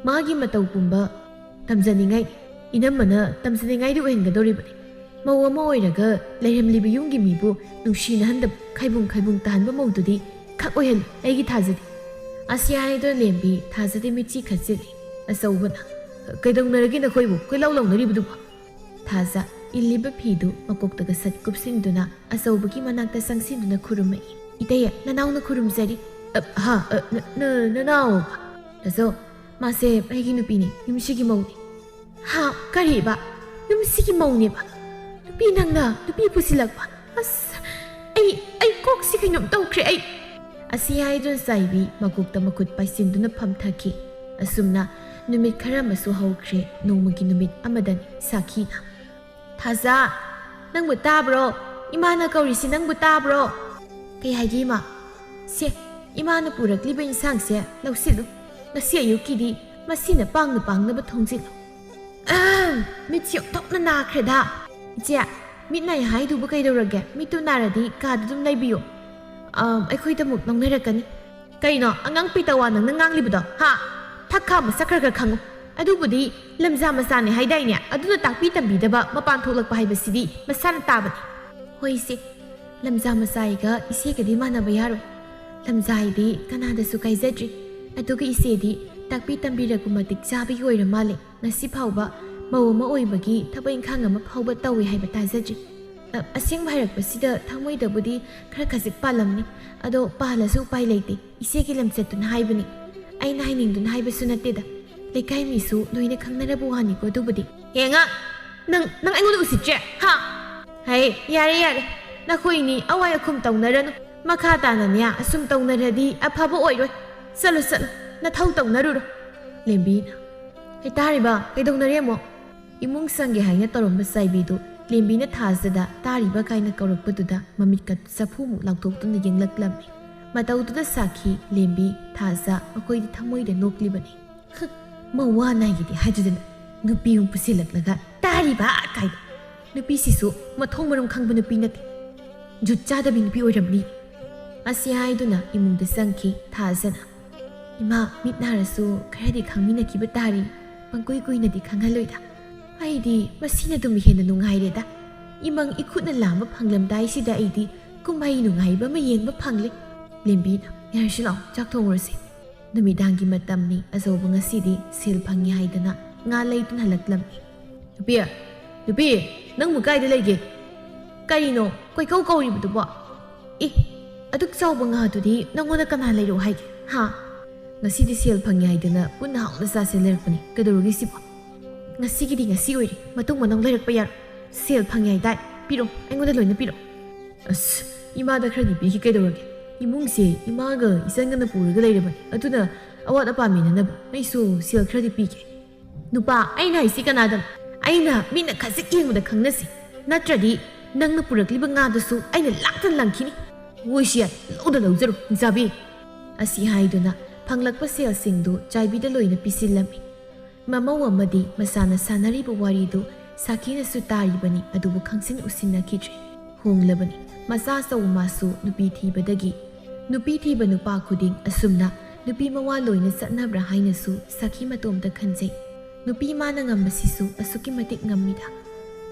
ꯃꯥꯒꯤ ꯃꯇꯧ ꯄꯨꯝꯕ ꯇꯝꯖꯅꯤꯡꯉꯥꯏ. ꯏꯅꯝꯃꯅ ꯇꯝꯖꯅꯤꯡꯉꯥꯏꯗ ꯑꯣꯏꯍꯟꯒꯗꯧꯔꯤꯕꯅꯤ ꯃꯧ ꯑꯃ ꯑꯣꯏꯔꯒ ꯂꯩꯔꯝꯂꯤꯕ ꯌꯨꯝꯒꯤ ꯃꯤꯕꯨ ꯅꯨꯡꯁꯤꯅꯍꯟꯗꯕ ꯈꯥꯏꯕꯨꯡ ꯇꯥꯍꯟꯕ ꯃꯧꯗꯨꯗꯤ ꯈꯛ ꯑꯣꯏꯍꯜꯂꯨ ꯑꯩꯒꯤ ꯊꯥꯖꯗꯦ ꯑꯁꯤ ꯍꯥꯏꯗꯨꯅ ꯂꯦꯝꯕꯤ ꯊꯥꯖꯗꯦ ꯃꯤꯠꯆꯤ ꯈꯠꯆꯤꯜꯂꯤ ꯑꯆꯧꯕꯅ ꯀꯩꯗꯧꯅꯔꯒꯦ ꯅꯈꯣꯏꯕꯨ ꯀꯣꯏꯂꯥꯎ ꯂꯥꯎꯅꯔꯤꯕꯗꯨꯕꯨ ꯊꯥꯖ ꯏꯜꯂꯤꯕ ꯐꯤꯗꯨ ꯃꯀꯣꯛꯇꯒ ꯁꯠ ꯀꯨꯞꯁꯤꯟꯗꯨꯅ ꯑꯆꯧꯕꯒꯤ ꯃꯅꯥꯛꯇ ꯆꯪꯁꯤꯟꯗꯨꯅ ꯈꯨꯔꯨꯝꯃꯛꯏ ꯏꯇꯩ ꯅꯅꯥꯎꯅ ꯈꯨꯔꯨꯝꯖꯔꯤ ꯅꯅꯥꯎ ꯇꯥꯖꯧ ꯃꯥꯁꯦ ꯑꯩꯒꯤ ꯅꯨꯄꯤꯅꯤ ꯌꯨꯝꯁꯤꯒꯤ ꯃꯧꯅꯤ ꯍꯥ ꯀꯔꯤꯕ ꯌꯨꯝꯁꯤꯒꯤ ꯃꯧꯅꯦꯕ ꯅꯨꯄꯤ ꯅꯪꯅ ꯅꯨꯄꯤ ꯄꯨꯁꯤꯜꯂꯛꯄ ꯑꯁ ꯑꯩ ꯀꯣꯛꯁꯤ ꯀꯩꯅꯣꯝ ꯇꯧꯈ꯭ꯔꯦ ꯑꯩ ꯑꯁꯤ ꯍꯥꯏꯗꯨꯅ ꯆꯥꯏꯕꯤ ꯃꯀꯣꯛꯇ ꯃꯈꯨꯠ ꯄꯥꯏꯁꯤꯟꯗꯨꯅ ꯐꯝꯊꯈꯤ ꯑꯁꯨꯝꯅ ꯅꯨꯃꯤꯠ ꯈꯔ ꯑꯃꯁꯨ ꯍꯧꯈ꯭ꯔꯦ ꯅꯣꯡꯃꯒꯤ ꯅꯨꯃꯤꯠ ꯑꯃꯗꯅꯤ ꯁꯥꯈꯤꯅ ꯊꯥꯖ ꯅꯪꯕꯨ ꯇꯥꯕ꯭ꯔꯣ ꯏꯃꯥꯅ ꯀꯧꯔꯤꯁꯤ ꯅꯪꯕꯨ ꯇꯥꯕ꯭ꯔꯣ ꯀꯩ ꯍꯥꯏꯒꯦ ꯏꯃꯥ ꯁꯦ ꯏꯃꯥꯅ ꯄꯨꯔꯛꯂꯤꯕ ꯏꯟꯁꯥꯡꯁꯦ ꯂꯧꯁꯤꯜꯂꯨ ꯉꯁꯤ ꯑꯌꯨꯛꯀꯤꯗꯤ ꯃꯁꯤꯅ ꯄꯥꯡꯅꯕ ꯊꯣꯡꯖꯤꯜꯂꯨ ꯃꯤꯠꯁꯤ ꯑꯣꯟꯊꯣꯛꯅ ꯅꯥꯈ꯭ꯔꯦꯗ ꯏꯆꯦ ꯃꯤꯠ ꯅꯥꯏ ꯍꯥꯏꯗꯨꯕꯨ ꯀꯩꯗꯧꯔꯒꯦ ꯃꯤꯠꯇꯨ ꯅꯥꯔꯗꯤ ꯀꯥꯗ ꯑꯗꯨꯝ ꯂꯩꯕꯤꯌꯨ ꯑꯩꯈꯣꯏꯗ ꯑꯃꯨꯛ ꯂꯧꯅꯔꯛꯀꯅꯤ ꯀꯩꯅꯣ ꯑꯉꯥꯡ ꯄꯤꯇꯋꯥ ꯅꯪꯅ ꯉꯥꯡꯂꯤꯕꯗꯣ ꯍꯥ ꯊꯛ ꯈꯥ ꯃꯁꯛ ꯈꯔ ꯈꯪꯉꯨ ꯑꯗꯨꯕꯨꯗꯤ ꯂꯝꯖꯥ ꯃꯆꯥꯅꯦ ꯍꯥꯏꯗꯥꯏꯅꯦ ꯑꯗꯨꯅ ꯇꯥꯛꯄꯤ ꯇꯝꯕꯤꯗꯕ ꯃꯄꯥꯟ ꯊꯣꯛꯂꯛꯄ ꯍꯥꯏꯕꯁꯤꯗꯤ ꯃꯁꯥꯅ ꯇꯥꯕꯅꯤ ꯍꯣꯏ ꯏꯆꯦ ꯂꯝꯖꯥ ꯃꯆꯥꯏꯒ ꯏꯆꯦꯒꯗꯤ ꯃꯥꯟꯅꯕ ꯌꯥꯔꯣꯏ ꯂꯝꯖꯥꯏꯗꯤ ꯀꯅꯥꯗꯁꯨ ꯀꯥꯏꯖꯗ꯭ꯔꯤ ꯑꯗꯨꯒ ꯏꯆꯦꯗꯤ ꯇꯥꯛꯄꯤ ꯇꯝꯕꯤꯔꯛꯄ ꯃꯇꯤꯛ ꯆꯥꯕꯒꯤ ꯑꯣꯏꯔ ꯃꯥꯜꯂꯦ ꯉꯁꯤ ꯐꯥꯎꯕ ꯃꯧ ꯑꯃ ꯑꯣꯏꯕꯒꯤ ꯊꯕꯛ ꯏꯪꯈꯥꯡ ꯑꯃ ꯐꯥꯎꯕ ꯇꯧꯋꯦ ꯍꯥꯏꯕ ꯇꯥꯖꯗ꯭ꯔꯤ ꯑꯁꯦꯡꯕ ꯍꯥꯏꯔꯛꯄꯁꯤꯗ ꯊꯃꯣꯏꯗꯕꯨꯗꯤ ꯈꯔ ꯈꯖꯤꯛ ꯄꯥꯜꯂꯝꯅꯤ ꯑꯗꯣ ꯄꯥꯜꯂꯁꯨ ꯎꯄꯥꯏ ꯂꯩꯇꯦ ꯏꯆꯦꯒꯤ ꯂꯝꯆꯠꯇꯨꯅ ꯍꯥꯏꯕꯅꯤ ꯑꯩꯅ ꯍꯥꯏꯅꯤꯡꯗꯨꯅ ꯍꯥꯏꯕꯁꯨ ꯅꯠꯇꯦꯗ ꯂꯩꯀꯥꯏ ꯃꯤꯁꯨ ꯂꯣꯏꯅ ꯈꯪꯅꯔꯕ ꯋꯥꯅꯤꯀꯣ ꯑꯗꯨꯕꯨꯗꯤ ꯌꯦꯡꯉ ꯅꯪ ꯑꯩꯉꯣꯟꯗ ꯎꯁꯤꯠꯇ꯭ꯔꯦ ꯍꯥ ꯍꯩ ꯌꯥꯔꯦ ꯅꯈꯣꯏꯅꯤ ꯑꯋꯥꯏ ꯑꯈꯨꯝ ꯇꯧꯅꯔꯅꯨ ꯃꯈꯥ ꯇꯥꯅꯅꯦ ꯑꯁꯨꯝ ꯇꯧꯅꯔꯗꯤ ꯑꯐꯕ ꯑꯣꯏꯔꯣꯏ ꯆꯠꯂꯨ ꯅꯊꯧ ꯇꯧꯅꯔꯨꯔꯣ ꯂꯦꯝꯕꯤꯅ ꯍꯩꯇꯥꯔꯤꯕ ꯀꯩꯗꯧꯅꯔꯦ ꯑꯃꯨꯛ ꯏꯃꯨꯡ ꯆꯪꯒꯦ ꯍꯥꯏꯅ ꯇꯧꯔꯝꯕ ꯆꯥꯏꯕꯤꯗꯨ ꯂꯦꯝꯕꯤꯅ ꯊꯥꯖꯗ ꯇꯥꯔꯤꯕ ꯀꯥꯏꯅ ꯀꯧꯔꯛꯄꯗꯨꯗ ꯃꯃꯤꯠꯀ ꯆꯐꯨꯃꯨꯛ ꯂꯥꯎꯊꯣꯛꯇꯨꯅ ꯌꯦꯡꯂꯛꯂꯝꯃꯤ ꯃꯇꯧꯗꯨꯗ ꯁꯥꯈꯤ ꯂꯦꯝꯕꯤ ꯊꯥꯖ ꯃꯈꯣꯏꯗꯤ ꯊꯃꯣꯏꯗ ꯅꯣꯛꯂꯤꯕꯅꯤ ꯃꯧꯋꯥ ꯅꯥꯏꯒꯤꯗꯤ ꯍꯥꯏꯗꯨꯗꯅ ꯅꯨꯄꯤ ꯑꯃ ꯄꯨꯁꯤꯜꯂꯛꯂꯒ ꯇꯥꯔꯤꯕ ꯀꯥꯏꯗ ꯅꯨꯄꯤꯁꯤꯁꯨ ꯃꯊꯣꯡ ꯃꯔꯝ ꯈꯪꯕ ꯅꯨꯄꯤ ꯅꯠꯇꯦ ꯖꯨꯠ ꯆꯥꯗꯕꯤ ꯅꯨꯄꯤ ꯑꯣꯏꯔꯝꯅꯤ ꯑꯁꯤ ꯍꯥꯏꯗꯨꯅ ꯏꯃꯨꯡꯗ ꯆꯪꯈꯤ ꯊꯥꯖꯅ ꯏꯃꯥ ꯃꯤꯠ ꯅꯥꯔꯁꯨ ꯈꯔꯗꯤ ꯈꯪꯃꯤꯟꯅꯈꯤꯕ ꯇꯥꯔꯤ ꯄꯪꯀꯨꯏ ꯀꯨꯏꯅꯗꯤ ꯈꯪꯍꯜꯂꯣꯏꯗ ꯑꯩꯗꯤ ꯃꯁꯤꯅ ꯑꯗꯨꯝ ꯍꯦꯟꯅ ꯅꯨꯡꯉꯥꯏꯔꯦꯗ ꯏꯃꯪ ꯏꯈꯨꯠꯅ ꯂꯥꯝꯕ ꯐꯪꯂꯝꯗꯥꯏꯁꯤꯗ ꯑꯩꯗꯤ ꯀꯨꯝꯍꯩ ꯅꯨꯡꯉꯥꯏꯕ ꯑꯃ ꯌꯦꯡꯕ ꯐꯪꯂꯦ ꯂꯦꯝꯕꯤꯅ ꯌꯥꯔꯁꯤ ꯂꯥꯛꯑꯣ ꯆꯥꯛ ꯊꯣꯡꯉꯨꯔꯁꯤ ꯅꯨꯃꯤꯗꯥꯡꯒꯤ ꯃꯇꯝꯅꯤ ꯑꯆꯧꯕ ꯉꯁꯤꯗꯤ ꯁꯦꯜ ꯐꯪꯉꯤ ꯍꯥꯏꯗꯅ ꯉꯥ ꯂꯩꯗꯨꯅ ꯍꯜꯂꯛꯂꯝꯃꯤ ꯅꯨꯄꯤ ꯅꯪꯕꯨ ꯀꯥꯏꯗ ꯂꯩꯒꯦ ꯀꯔꯤꯅꯣ ꯀꯣꯏꯀꯧ ꯀꯧꯔꯤꯕꯗꯨꯕꯣ ꯑꯗꯨꯛ ꯆꯥꯎꯕ ꯉꯥꯗꯨꯗꯤ ꯅꯪꯉꯣꯟꯗ ꯀꯅꯥ ꯂꯩꯔꯣ ꯍꯥꯏꯒꯦ ꯍꯥ ꯉꯁꯤꯗꯤ ꯁꯦꯜ ꯐꯪꯉꯤ ꯍꯥꯏꯗꯅ ꯄꯨꯟꯅ ꯍꯥꯎꯅ ꯆꯥꯁꯦ ꯂꯩꯔꯛꯄꯅꯤ ꯀꯩꯗꯧꯔꯒꯦ ꯁꯤꯕꯣ ꯉꯁꯤꯒꯤꯗꯤ ꯉꯁꯤ ꯑꯣꯏꯔꯦ ꯃꯇꯨꯡ ꯃꯅꯥꯎ ꯂꯩꯔꯛꯄ ꯌꯥꯔꯣꯏ ꯁꯦꯜ ꯐꯪꯉꯤ ꯍꯥꯏꯗꯥꯏ ꯄꯤꯔꯣ ꯑꯩꯉꯣꯟꯗ ꯂꯣꯏꯅ ꯄꯤꯔꯣ ꯑꯁ 이마다 크라디 비기 깨더라게 이몽시 이마가 이상가나 부르가 레이르바니 아두나 아와다 파미나 나이소 시얼 크라디 비게 누파 아이나 이시가 나담 아이나 미나 가식 예무다 강나시 나트라디 낭나 부르클리바 nga다수 아이나 락탄 랑키니 오시야 로다 로저로 자비 아시 하이도나 ꯐꯪꯂꯛꯄ ꯁꯦꯜꯁꯤꯡꯗꯨ ꯆꯥꯏꯕꯤꯗ ꯂꯣꯏꯅ ꯄꯤꯁꯤꯜꯂꯝꯃꯤ ꯃꯃꯧ ꯑꯃꯗꯤ ꯃꯁꯥꯅ ꯁꯥꯟꯅꯔꯤꯕ ꯋꯥꯔꯤꯗꯨ ꯁꯥꯈꯤꯅꯁꯨ ꯇꯥꯔꯤꯕꯅꯤ ꯑꯗꯨꯕꯨ ꯈꯪꯁꯤꯟ ꯎꯁꯤꯟꯅꯈꯤꯗ꯭ꯔꯦ ꯍꯣꯡꯂꯕꯅꯤ ꯃꯆꯥ ꯆꯧ ꯃꯥꯁꯨ ꯅꯨꯄꯤ ꯊꯤꯕꯗꯒꯤ ꯅꯨꯄꯤ ꯊꯤꯕ ꯅꯨꯄꯥ ꯈꯨꯗꯤꯡ ꯑꯁꯨꯝꯅ ꯅꯨꯄꯤ ꯃꯋꯥ ꯂꯣꯏꯅ ꯆꯠꯅꯕ꯭ꯔꯥ ꯍꯥꯏꯅꯁꯨ ꯁꯥꯈꯤ ꯃꯇꯣꯝꯇ ꯈꯟꯖꯩ ꯅꯨꯄꯤ ꯃꯥꯅ ꯉꯝꯕꯁꯤꯁꯨ ꯑꯁꯨꯛꯀꯤ ꯃꯇꯤꯛ ꯉꯝꯃꯤꯗ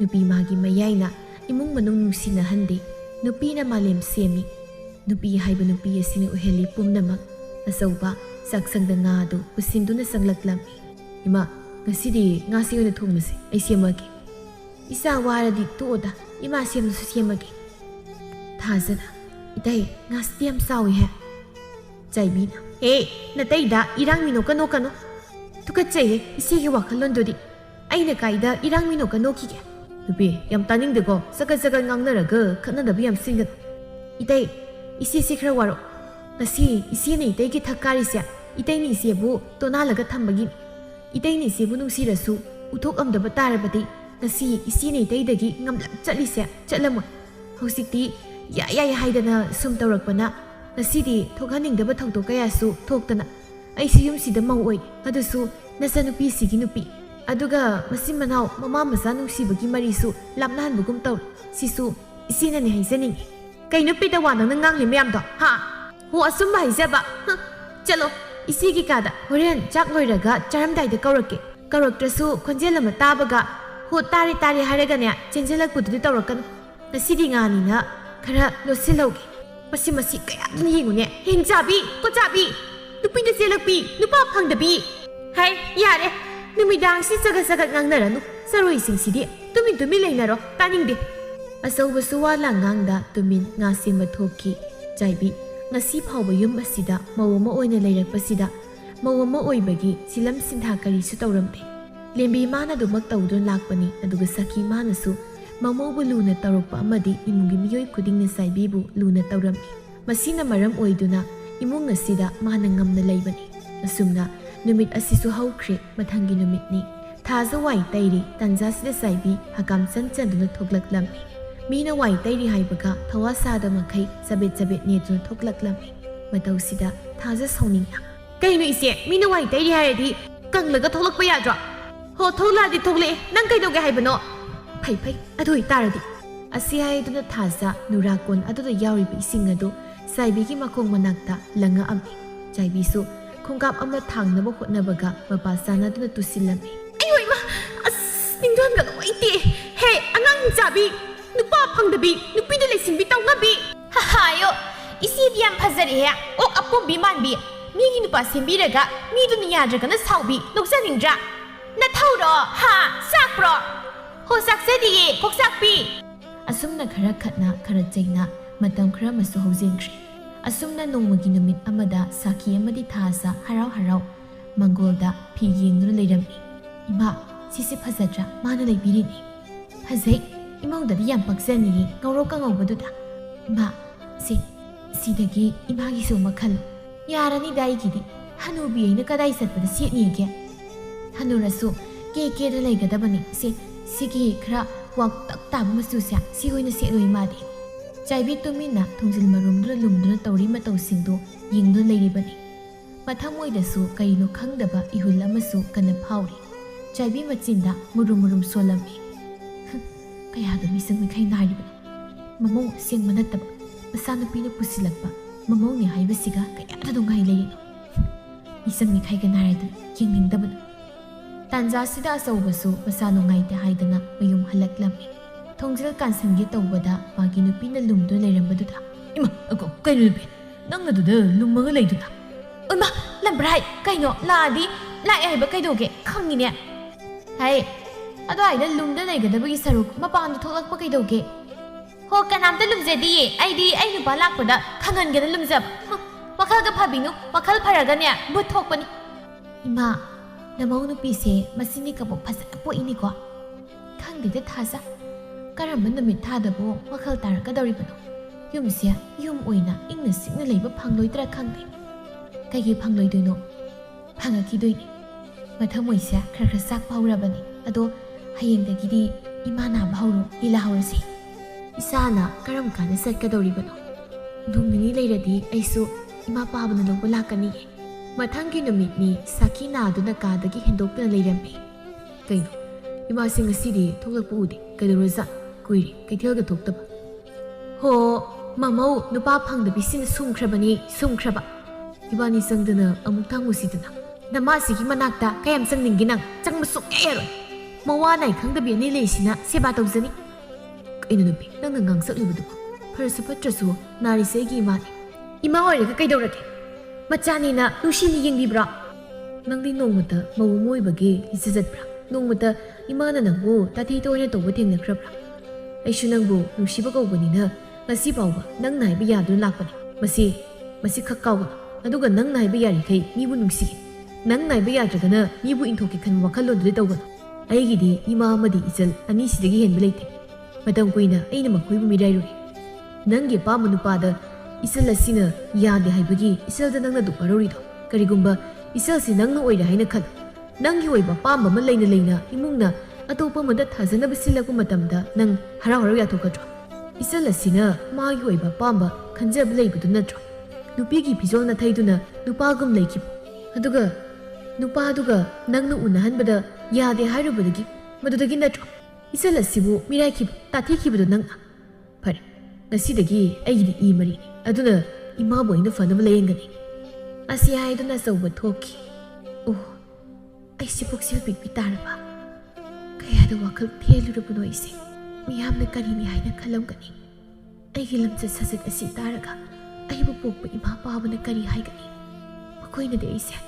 ꯅꯨꯄꯤ ꯃꯥꯒꯤ ꯃꯌꯥꯏꯅ ꯏꯃꯨꯡ ꯃꯅꯨꯡ ꯅꯨꯡꯁꯤꯅꯍꯟꯗꯦ ꯅꯨꯄꯤꯅ ꯃꯥꯂꯦꯝ ꯁꯦꯝꯃꯤ ꯅꯨꯄꯤ ꯍꯥꯏꯕ ꯅꯨꯄꯤ ꯑꯁꯤꯅ ꯑꯣꯏꯍꯜꯂꯤ ꯄꯨꯝꯅꯃꯛ ꯑꯆꯧꯕ ꯆꯥꯛꯁꯪꯗ ꯉꯥꯗꯨ ꯄꯨꯁꯤꯟꯗꯨꯅ ꯆꯪꯂꯛꯂꯝꯃꯤ ꯏꯃꯥ ꯉꯁꯤꯗꯤ ꯉꯥꯁꯤ ꯑꯣꯏꯅ ꯊꯣꯡꯂꯁꯤ ꯑꯩ ꯁꯦꯝꯃꯒꯦ 이사 와라디 또다 이마 셈수 셈하게 타즈나 이따이 나스티암 싸우해 자이비나 에이 나따이다 이랑미노 까노 똑같지 이세기 와칼론도디 아이나 가이다 이랑미노 까노키게 누비 얌 따닝데고 사가사가 낭나라가 카나다비 얌 싱긋 이따이 이세시 크라 와로 나시 이세네 이따이기 탁가리세 이따이니 이세부 또나라가 탐바기 이따이니 이세부 농시라수 우톡 엄다바 따라바디 ngasi isini daidagi ngamlam chatlise chatlamoi hosikti ya haidana sum tawrakpana ngasidi thokhaningdaba thongtok kayasu thoktana aisi yumsida mau oi adusu nasanupi sigi nupi aduga masim manau mama masa nungsibagi marisu lapnahanbugum taw sisu isina ni haisaning kai nupi da wana nangangli myam do ha ho asum haijaba chalo isigi kada horen chak loiraga charamdai da kaurake ꯀꯧꯔꯛꯇ꯭ꯔꯁꯨ ꯈꯣꯟꯖꯦꯜ ꯑꯃ ꯇꯥꯕꯒ ꯍꯣ ꯇꯥꯔꯦ ꯇꯥꯔꯦ ꯍꯥꯏꯔꯒꯅꯦ ꯆꯦꯟꯁꯤꯜꯂꯛꯄꯗꯨꯗꯤ ꯇꯧꯔꯛꯀꯅꯨ ꯉꯁꯤꯗꯤ ꯉꯥꯅꯤꯅ ꯈꯔ ꯂꯣꯠꯁꯤꯜꯍꯧꯒꯦ ꯃꯁꯤ ꯀꯌꯥꯗꯨꯅ ꯌꯦꯡꯉꯨꯅꯦ ꯍꯤꯡꯆꯥꯕꯤ ꯀꯣꯆꯥꯕꯤ ꯅꯨꯄꯤꯅ ꯆꯦꯜꯂꯛꯄꯤ ꯅꯨꯄꯥ ꯐꯪꯗꯕꯤ ꯍꯥꯏ ꯌꯥꯔꯦ ꯅꯨꯃꯤꯗꯥꯡꯁꯤ ꯆꯒꯠ ꯉꯥꯡꯅꯔꯅꯨ ꯆꯔꯣꯏꯁꯤꯡꯁꯤꯗꯤ ꯇꯨꯃꯤꯟ ꯂꯩꯅꯔꯣ ꯇꯥꯅꯤꯡꯗꯦ ꯑꯆꯧꯕꯁꯨ ꯋꯥ ꯂꯥꯡꯉꯥꯡꯗ ꯇꯨꯃꯤꯟ ꯉꯥ ꯁꯦꯝꯕ ꯊꯣꯛꯈꯤ ꯆꯥꯏꯕꯤ ꯉꯁꯤ ꯐꯥꯎꯕ ꯌꯨꯝ ꯑꯁꯤꯗ ꯃꯧ ꯑꯃ ꯑꯣꯏꯅ ꯂꯩꯔꯛꯄꯁꯤꯗ ꯃꯧ ꯑꯃ ꯑꯣꯏꯕꯒꯤ ꯁꯤꯂꯝ ꯁꯤꯟꯊꯥ ꯀꯔꯤꯁꯨ ꯇꯧꯔꯝꯗꯦ ꯂꯦꯝꯕꯤ ꯃꯥꯅ ꯑꯗꯨꯃꯛ ꯇꯧꯗꯨꯅ ꯂꯥꯛꯄꯅꯤ ꯑꯗꯨꯒ ꯁꯈꯤ ꯃꯥꯅꯁꯨ ꯃꯃꯧꯕꯨ ꯂꯨꯅ ꯇꯧꯔꯛꯄ ꯑꯃꯗꯤ ꯏꯃꯨꯡꯒꯤ ꯃꯤꯑꯣꯏ ꯈꯨꯗꯤꯡꯅ ꯆꯥꯏꯕꯤꯕꯨ ꯂꯨꯅ ꯇꯧꯔꯝꯃꯤ ꯃꯁꯤꯅ ꯃꯔꯝ ꯑꯣꯏꯗꯨꯅ ꯏꯃꯨꯡ ꯑꯁꯤꯗ ꯃꯥꯅ ꯉꯝꯅ ꯂꯩꯕꯅꯤ ꯑꯁꯨꯝꯅ ꯅꯨꯃꯤꯠ ꯑꯁꯤꯁꯨ ꯍꯧꯈ꯭ꯔꯦ ꯃꯊꯪꯒꯤ ꯅꯨꯃꯤꯠꯅꯤ ꯊꯥꯖ ꯋꯥꯏ ꯇꯩꯔꯤ ꯇꯟꯖꯥꯁꯤꯗ ꯆꯥꯏꯕꯤ ꯍꯀꯥꯝ ꯆꯟꯗꯨꯅ ꯊꯣꯛꯂꯛꯂꯝꯃꯤ ꯃꯤꯅ ꯋꯥꯏ ꯇꯩꯔꯤ ꯍꯥꯏꯕꯒ ꯊꯋꯥ ꯁꯥꯗ ꯃꯈꯩ ꯆꯕꯦꯠ ꯅꯦꯠꯇꯨꯅ ꯊꯣꯛꯂꯛꯂꯝꯃꯤ ꯃꯇꯧꯁꯤꯗ ꯊꯥꯖ ꯁꯥꯎꯅꯤꯡꯅ ꯀꯩꯅꯣ ꯏꯆꯦ ꯃꯤꯅ ꯋꯥꯏ ꯇꯩꯔꯤ ꯍꯥꯏꯔꯗꯤ ꯀꯪꯂꯒ ꯊꯣꯛꯂꯛꯄ ꯌꯥꯗ꯭ꯔꯣ ꯍꯣ ꯊꯣꯛꯂꯛꯑꯗꯤ ꯊꯣꯛꯂꯛꯑꯦ ꯅꯪ ꯀꯩꯗꯧꯒꯦ ꯍꯥꯏꯕꯅꯣ ꯐꯩ ꯑꯗꯨ ꯑꯣꯏꯇꯥꯔꯗꯤ ꯑꯁꯤ ꯍꯥꯏꯗꯨꯅ ꯊꯥꯖ ꯅꯨꯔꯥꯀꯣꯟ ꯑꯗꯨꯗ ꯌꯥꯎꯔꯤꯕ ꯏꯁꯤꯡ ꯑꯗꯨ ꯆꯥꯏꯕꯤꯒꯤ ꯃꯈꯣꯡ ꯃꯅꯥꯛꯇ ꯂꯪꯉꯛꯑꯝꯃꯤ ꯆꯥꯏꯕꯤꯁꯨ ꯈꯣꯡꯀꯥꯞ ꯑꯃ ꯊꯥꯡꯅꯕ ꯍꯣꯠꯅꯕꯒ ꯃꯄꯥ ꯆꯥꯟꯅꯗꯨꯅ ꯇꯨꯁꯤꯜꯂꯝꯃꯤ ꯑꯩ ꯑꯁ ꯅꯤꯡꯊꯣꯟꯒꯗꯣ ꯋꯥꯏꯇꯦ ꯍꯦ ꯑꯉꯥꯡ ꯆꯥꯕꯤ ꯅꯨꯄꯥ ꯐꯪꯗꯕꯤ ꯅꯨꯄꯤꯗ ꯂꯩꯁꯤꯟꯕꯤ ꯇꯧꯉꯕꯤ ꯍꯥꯏꯌꯣ ꯏꯆꯦꯗꯤ ꯌꯥꯝ ꯐꯖꯔꯦꯍꯦ ꯑꯣꯛ ꯑꯄꯣꯝꯕꯤ ꯃꯥꯟꯕꯤ ꯃꯤꯒꯤ ꯅꯨꯄꯥ ꯁꯦꯝꯕꯤꯔꯒ ꯃꯤꯗꯨꯅ ꯌꯥꯗ꯭ꯔꯒꯅ ꯁꯥꯎꯕꯤ ꯅꯣꯛꯆꯅꯤꯡꯗ꯭ꯔꯥ ꯅꯊꯧꯔꯣ ꯍꯥ ꯆꯥꯛꯄ꯭ꯔꯣ ꯍꯣ ꯆꯥꯛꯆꯗꯤꯌꯦ ꯀꯣꯛꯆꯥꯛꯄꯤ ꯑꯁꯨꯝꯅ ꯈꯔ ꯈꯠꯅ ꯈꯔ ꯆꯩꯅ ꯃꯇꯝ ꯈꯔ ꯑꯃꯁꯨ ꯍꯧꯖꯤꯟꯈ꯭ꯔꯦ ꯑꯁꯨꯝꯅ ꯅꯣꯡꯃꯒꯤ ꯅꯨꯃꯤꯠ ꯑꯃꯗ ꯁꯥꯈꯤ ꯑꯃꯗꯤ ꯊꯥꯖ ꯍꯔꯥꯎ ꯃꯪꯒꯣꯜꯗ ꯐꯤ ꯌꯦꯡꯗꯨꯅ ꯂꯩꯔꯝꯃꯤ ꯏꯃꯥ ꯁꯤꯁꯦ ꯐꯖꯗ꯭ꯔꯥ ꯃꯥꯅ ꯂꯩꯕꯤꯔꯤꯅꯤ ꯐꯖꯩ ꯏꯃꯧꯗꯗꯤ ꯌꯥꯝ ꯄꯛꯆꯅꯤꯌꯦ ꯉꯧꯔꯣꯛꯀ ꯉꯧꯕꯗꯨꯗ ꯏꯃꯥ ꯁꯤꯗꯒꯤ ꯏꯃꯥꯒꯤꯁꯨ ꯑꯃ ꯈꯜꯂꯨ ꯌꯥꯔꯅꯤꯗ ꯑꯩꯒꯤꯗꯤ ꯍꯅꯨꯕꯤ ꯑꯩꯅ ꯀꯗꯥꯏ ꯆꯠꯄꯗ ꯁꯦꯠꯅꯤꯒꯦ ꯍꯅꯨꯔꯁꯨ ꯀꯦꯗ ꯂꯩꯒꯗꯕꯅꯤ ꯁꯤꯒꯤ ꯈꯔ ꯋꯥꯛꯇꯛ ꯇꯥꯕ ꯃꯆꯨꯁꯦ ꯁꯤ ꯑꯣꯏꯅ ꯁꯦꯠꯂꯣꯏ ꯃꯥꯗꯤ ꯆꯥꯏꯕꯤ ꯇꯨꯃꯤꯟꯅ ꯊꯣꯡꯖꯤꯜ ꯃꯔꯨꯝꯗꯨꯅ ꯂꯨꯝꯗꯨꯅ ꯇꯧꯔꯤ ꯃꯇꯧꯁꯤꯡꯗꯨ ꯌꯦꯡꯗꯨꯅ ꯂꯩꯔꯤꯕꯅꯤ ꯃꯊꯃꯣꯏꯗꯁꯨ ꯀꯔꯤꯅꯣ ꯈꯪꯗꯕ ꯏꯍꯨꯜ ꯑꯃꯁꯨ ꯀꯟꯅ ꯐꯥꯎꯔꯤ ꯆꯥꯏꯕꯤ ꯃꯆꯤꯟꯗ ꯃꯨꯔꯨꯝ ꯁꯣꯜꯂꯝꯃꯤ ꯀꯌꯥꯗ ꯃꯤꯆꯪ ꯃꯤꯈꯥꯏ ꯅꯥꯔꯤꯕꯅꯣ ꯃꯃꯧ ꯑꯁꯦꯡꯕ ꯅꯠꯇꯕ ꯃꯆꯥꯅꯨꯄꯤꯅ ꯄꯨꯁꯤꯜꯂꯛꯄ ꯃꯃꯧꯅꯤ ꯍꯥꯏꯕꯁꯤꯒ ꯀꯌꯥꯗ ꯅꯨꯡꯉꯥꯏ ꯂꯩꯔꯤꯅꯣ ꯃꯤꯆꯪ ꯃꯤꯈꯥꯏꯒ ꯅꯥꯔꯗꯅ ꯌꯦꯡꯅꯤꯡꯗꯕꯅ ꯇꯥꯟꯖꯥꯁꯤꯗ ꯑꯆꯧꯕꯁꯨ ꯃꯁꯥ ꯅꯨꯡꯉꯥꯏꯇꯦ ꯍꯥꯏꯗꯅ ꯃꯌꯨꯝ ꯍꯜꯂꯛꯂꯝꯃꯤ ꯊꯣꯡꯖꯤꯜ ꯀꯥꯟꯁꯟꯒꯦ ꯇꯧꯕꯗ ꯃꯥꯒꯤ ꯅꯨꯄꯤꯅ ꯂꯨꯝꯗꯨꯅ ꯂꯩꯔꯝꯕꯗꯨꯗ ꯏꯃꯥ ꯀꯩꯅꯣ ꯅꯨꯄꯤ ꯅꯪ ꯑꯗꯨꯗ ꯂꯨꯝꯃꯒ ꯂꯩꯗꯨꯅ ꯏꯃꯥ ꯂꯝꯕ꯭ꯔꯥꯏ ꯀꯩꯅꯣ ꯂꯥꯛꯑꯦ ꯍꯥꯏꯕ ꯀꯩꯗꯧꯒꯦ ꯈꯪꯉꯤꯅꯦ ꯍꯥꯏ ꯑꯗꯨꯋꯥꯏꯗ ꯂꯨꯝꯗ ꯂꯩꯒꯗꯕꯒꯤ ꯁꯔꯨꯛ ꯃꯄꯥꯟꯗ ꯊꯣꯛꯂꯛꯄ ꯀꯩꯗꯧꯒꯦ ꯍꯣ ꯀꯅꯥꯝꯇ ꯂꯨꯝꯖꯗꯤꯌꯦ ꯑꯩꯗꯤ ꯑꯩ ꯅꯨꯄꯥ ꯂꯥꯛꯄꯗ ꯈꯪꯍꯟꯒꯦꯅ ꯂꯨꯝꯖꯕ ꯋꯥꯈꯜꯒ ꯐꯕꯤꯅꯨ ꯋꯥꯈꯜ ꯐꯔꯒꯅꯦ ꯕꯨꯠ ꯊꯣꯛꯄꯅꯤ ꯏꯃꯥ ꯅꯃꯧ ꯅꯨꯄꯤꯁꯦ ꯃꯁꯤꯅꯤ ꯀꯕꯣꯛ ꯐꯖꯅ ꯄꯣꯛꯏꯅꯤꯀꯣ ꯈꯪꯗꯦꯗ ꯊꯥꯖ ꯀꯔꯝꯕ ꯅꯨꯃꯤꯠ ꯊꯥꯗꯕꯨ ꯋꯥꯈꯜ ꯇꯥꯔꯛꯀꯗꯧꯔꯤꯕꯅꯣ ꯌꯨꯝꯁꯦ ꯌꯨꯝ ꯑꯣꯏꯅ ꯏꯪꯅ ꯆꯤꯛꯅ ꯂꯩꯕ ꯐꯪꯂꯣꯏꯗ꯭ꯔꯥ ꯈꯪꯗꯦ ꯀꯩꯒꯤ ꯐꯪꯂꯣꯏꯗꯣꯏꯅꯣ ꯐꯪꯉꯛꯈꯤꯗꯣꯏꯅꯤ ꯃꯊꯃꯣꯏꯁꯦ ꯈꯔ ꯆꯥꯛꯄ ꯍꯧꯔꯕꯅꯤ ꯑꯗꯣ ꯍꯌꯦꯡꯗꯒꯤꯗꯤ ꯏꯃꯥ ꯅꯥꯕ ꯍꯧꯔꯣ ꯂꯤꯂꯥ ꯍꯧꯔꯁꯤ ꯏꯁꯥꯅ ꯀꯔꯝ ꯀꯥꯟꯗ ꯆꯠꯀꯗꯧꯔꯤꯕꯅꯣ ꯅꯣꯡ ꯅꯤꯅꯤ ꯂꯩꯔꯗꯤ ꯑꯩꯁꯨ ꯏꯃꯥ ꯄꯥꯕꯅ ꯂꯧꯕ ꯂꯥꯛꯀꯅꯤꯌꯦ ꯃꯊꯪꯒꯤ ꯅꯨꯃꯤꯠꯅꯤ ꯁꯥꯈꯤ ꯅꯥꯗꯨꯅ ꯀꯥꯗꯒꯤ ꯍꯦꯟꯗꯣꯛꯇꯨꯅ ꯂꯩꯔꯝꯃꯤ ꯀꯩꯅꯣ ꯏꯃꯥꯁꯤ ꯉꯁꯤꯗꯤ ꯊꯣꯛꯂꯛꯄ ꯎꯗꯦ ꯀꯩꯗꯧꯔꯖꯥꯠ ꯀꯨꯏꯔꯦ ꯀꯩꯊꯦꯜꯒ ꯊꯣꯛꯇꯕ ꯍꯣ ꯃꯃꯧ ꯅꯨꯄꯥ ꯐꯪꯗꯕꯤꯁꯤꯅ ꯁꯨꯝꯈ꯭ꯔꯕ 이번이 쌍드는 아묵탕무시드나 나마시기 만학다 kayam 쌍닝기낭 짱무 쏙해야로 마와나이 강다비 아니 레이시나 세바 도우자니 그이는 누비 낭낭 강석리부도 벌써 퍼트러서 나리 세기 이마니 이마 어리가 그이도라게 마짜니나 누시니 잉비브라 낭디 농무다 마우 모이바게 이스잣브라 농무다 이마나 낭부 따티토이나 도부 탱나크라브라 아이슈 낭부 누시바 가우바니나 ngasi bawba nang nai ba yadu lakpani masi khakkaw aduga nang nai ba yari kai mibu nungsi nang nai ba yadragana mibu inthoki khan wakhalo du tawga aigidi ima amadi isal ani sidagi henba leite matam kuina aina makoi bu mirai ru nangi pa manupa da isal asina yade haibagi isal da nangna du parori do karigumba isal si nangna oira haina khal nangi oiba pamba ma leina imungna atopa mada thazana bisilaku matamda nang harau yathokadro isal asina magi oiba pamba khanjab leibadu natro nupigi bijol na thaiduna nupagum leikip aduga nupa aduga nangna unahanbada yade hairubadagi madudagi natro isal asibu miraiki tathikibadu nang phare ngasidagi aigidi I mari aduna ima boina fanam leyengani asi haiduna sauba thoki oh ꯑꯩꯁꯤ ꯄꯨꯛꯆꯦꯜ ꯄꯤꯛꯄꯤ ꯇꯥꯔꯕ ꯀꯌꯥꯗ ꯋꯥꯈꯜ ꯊꯦꯜꯂꯨꯔꯕꯅꯣ ꯑꯩꯁꯦ ꯃꯤꯌꯥꯝꯅ ꯀꯔꯤꯅꯤ ꯍꯥꯏꯅ ꯈꯜꯂꯝꯒꯅꯤ ꯑꯩꯒꯤ ꯂꯝꯆꯠ ꯁꯥꯖꯠ ꯑꯁꯤ ꯇꯥꯔꯒ ꯑꯩꯕꯨ ꯄꯣꯛꯄ ꯏꯃꯥ ꯄꯥꯕꯅ ꯀꯔꯤ ꯍꯥꯏꯒꯅꯤ ꯃꯈꯣꯏꯅꯗꯤ ꯑꯩꯁꯦ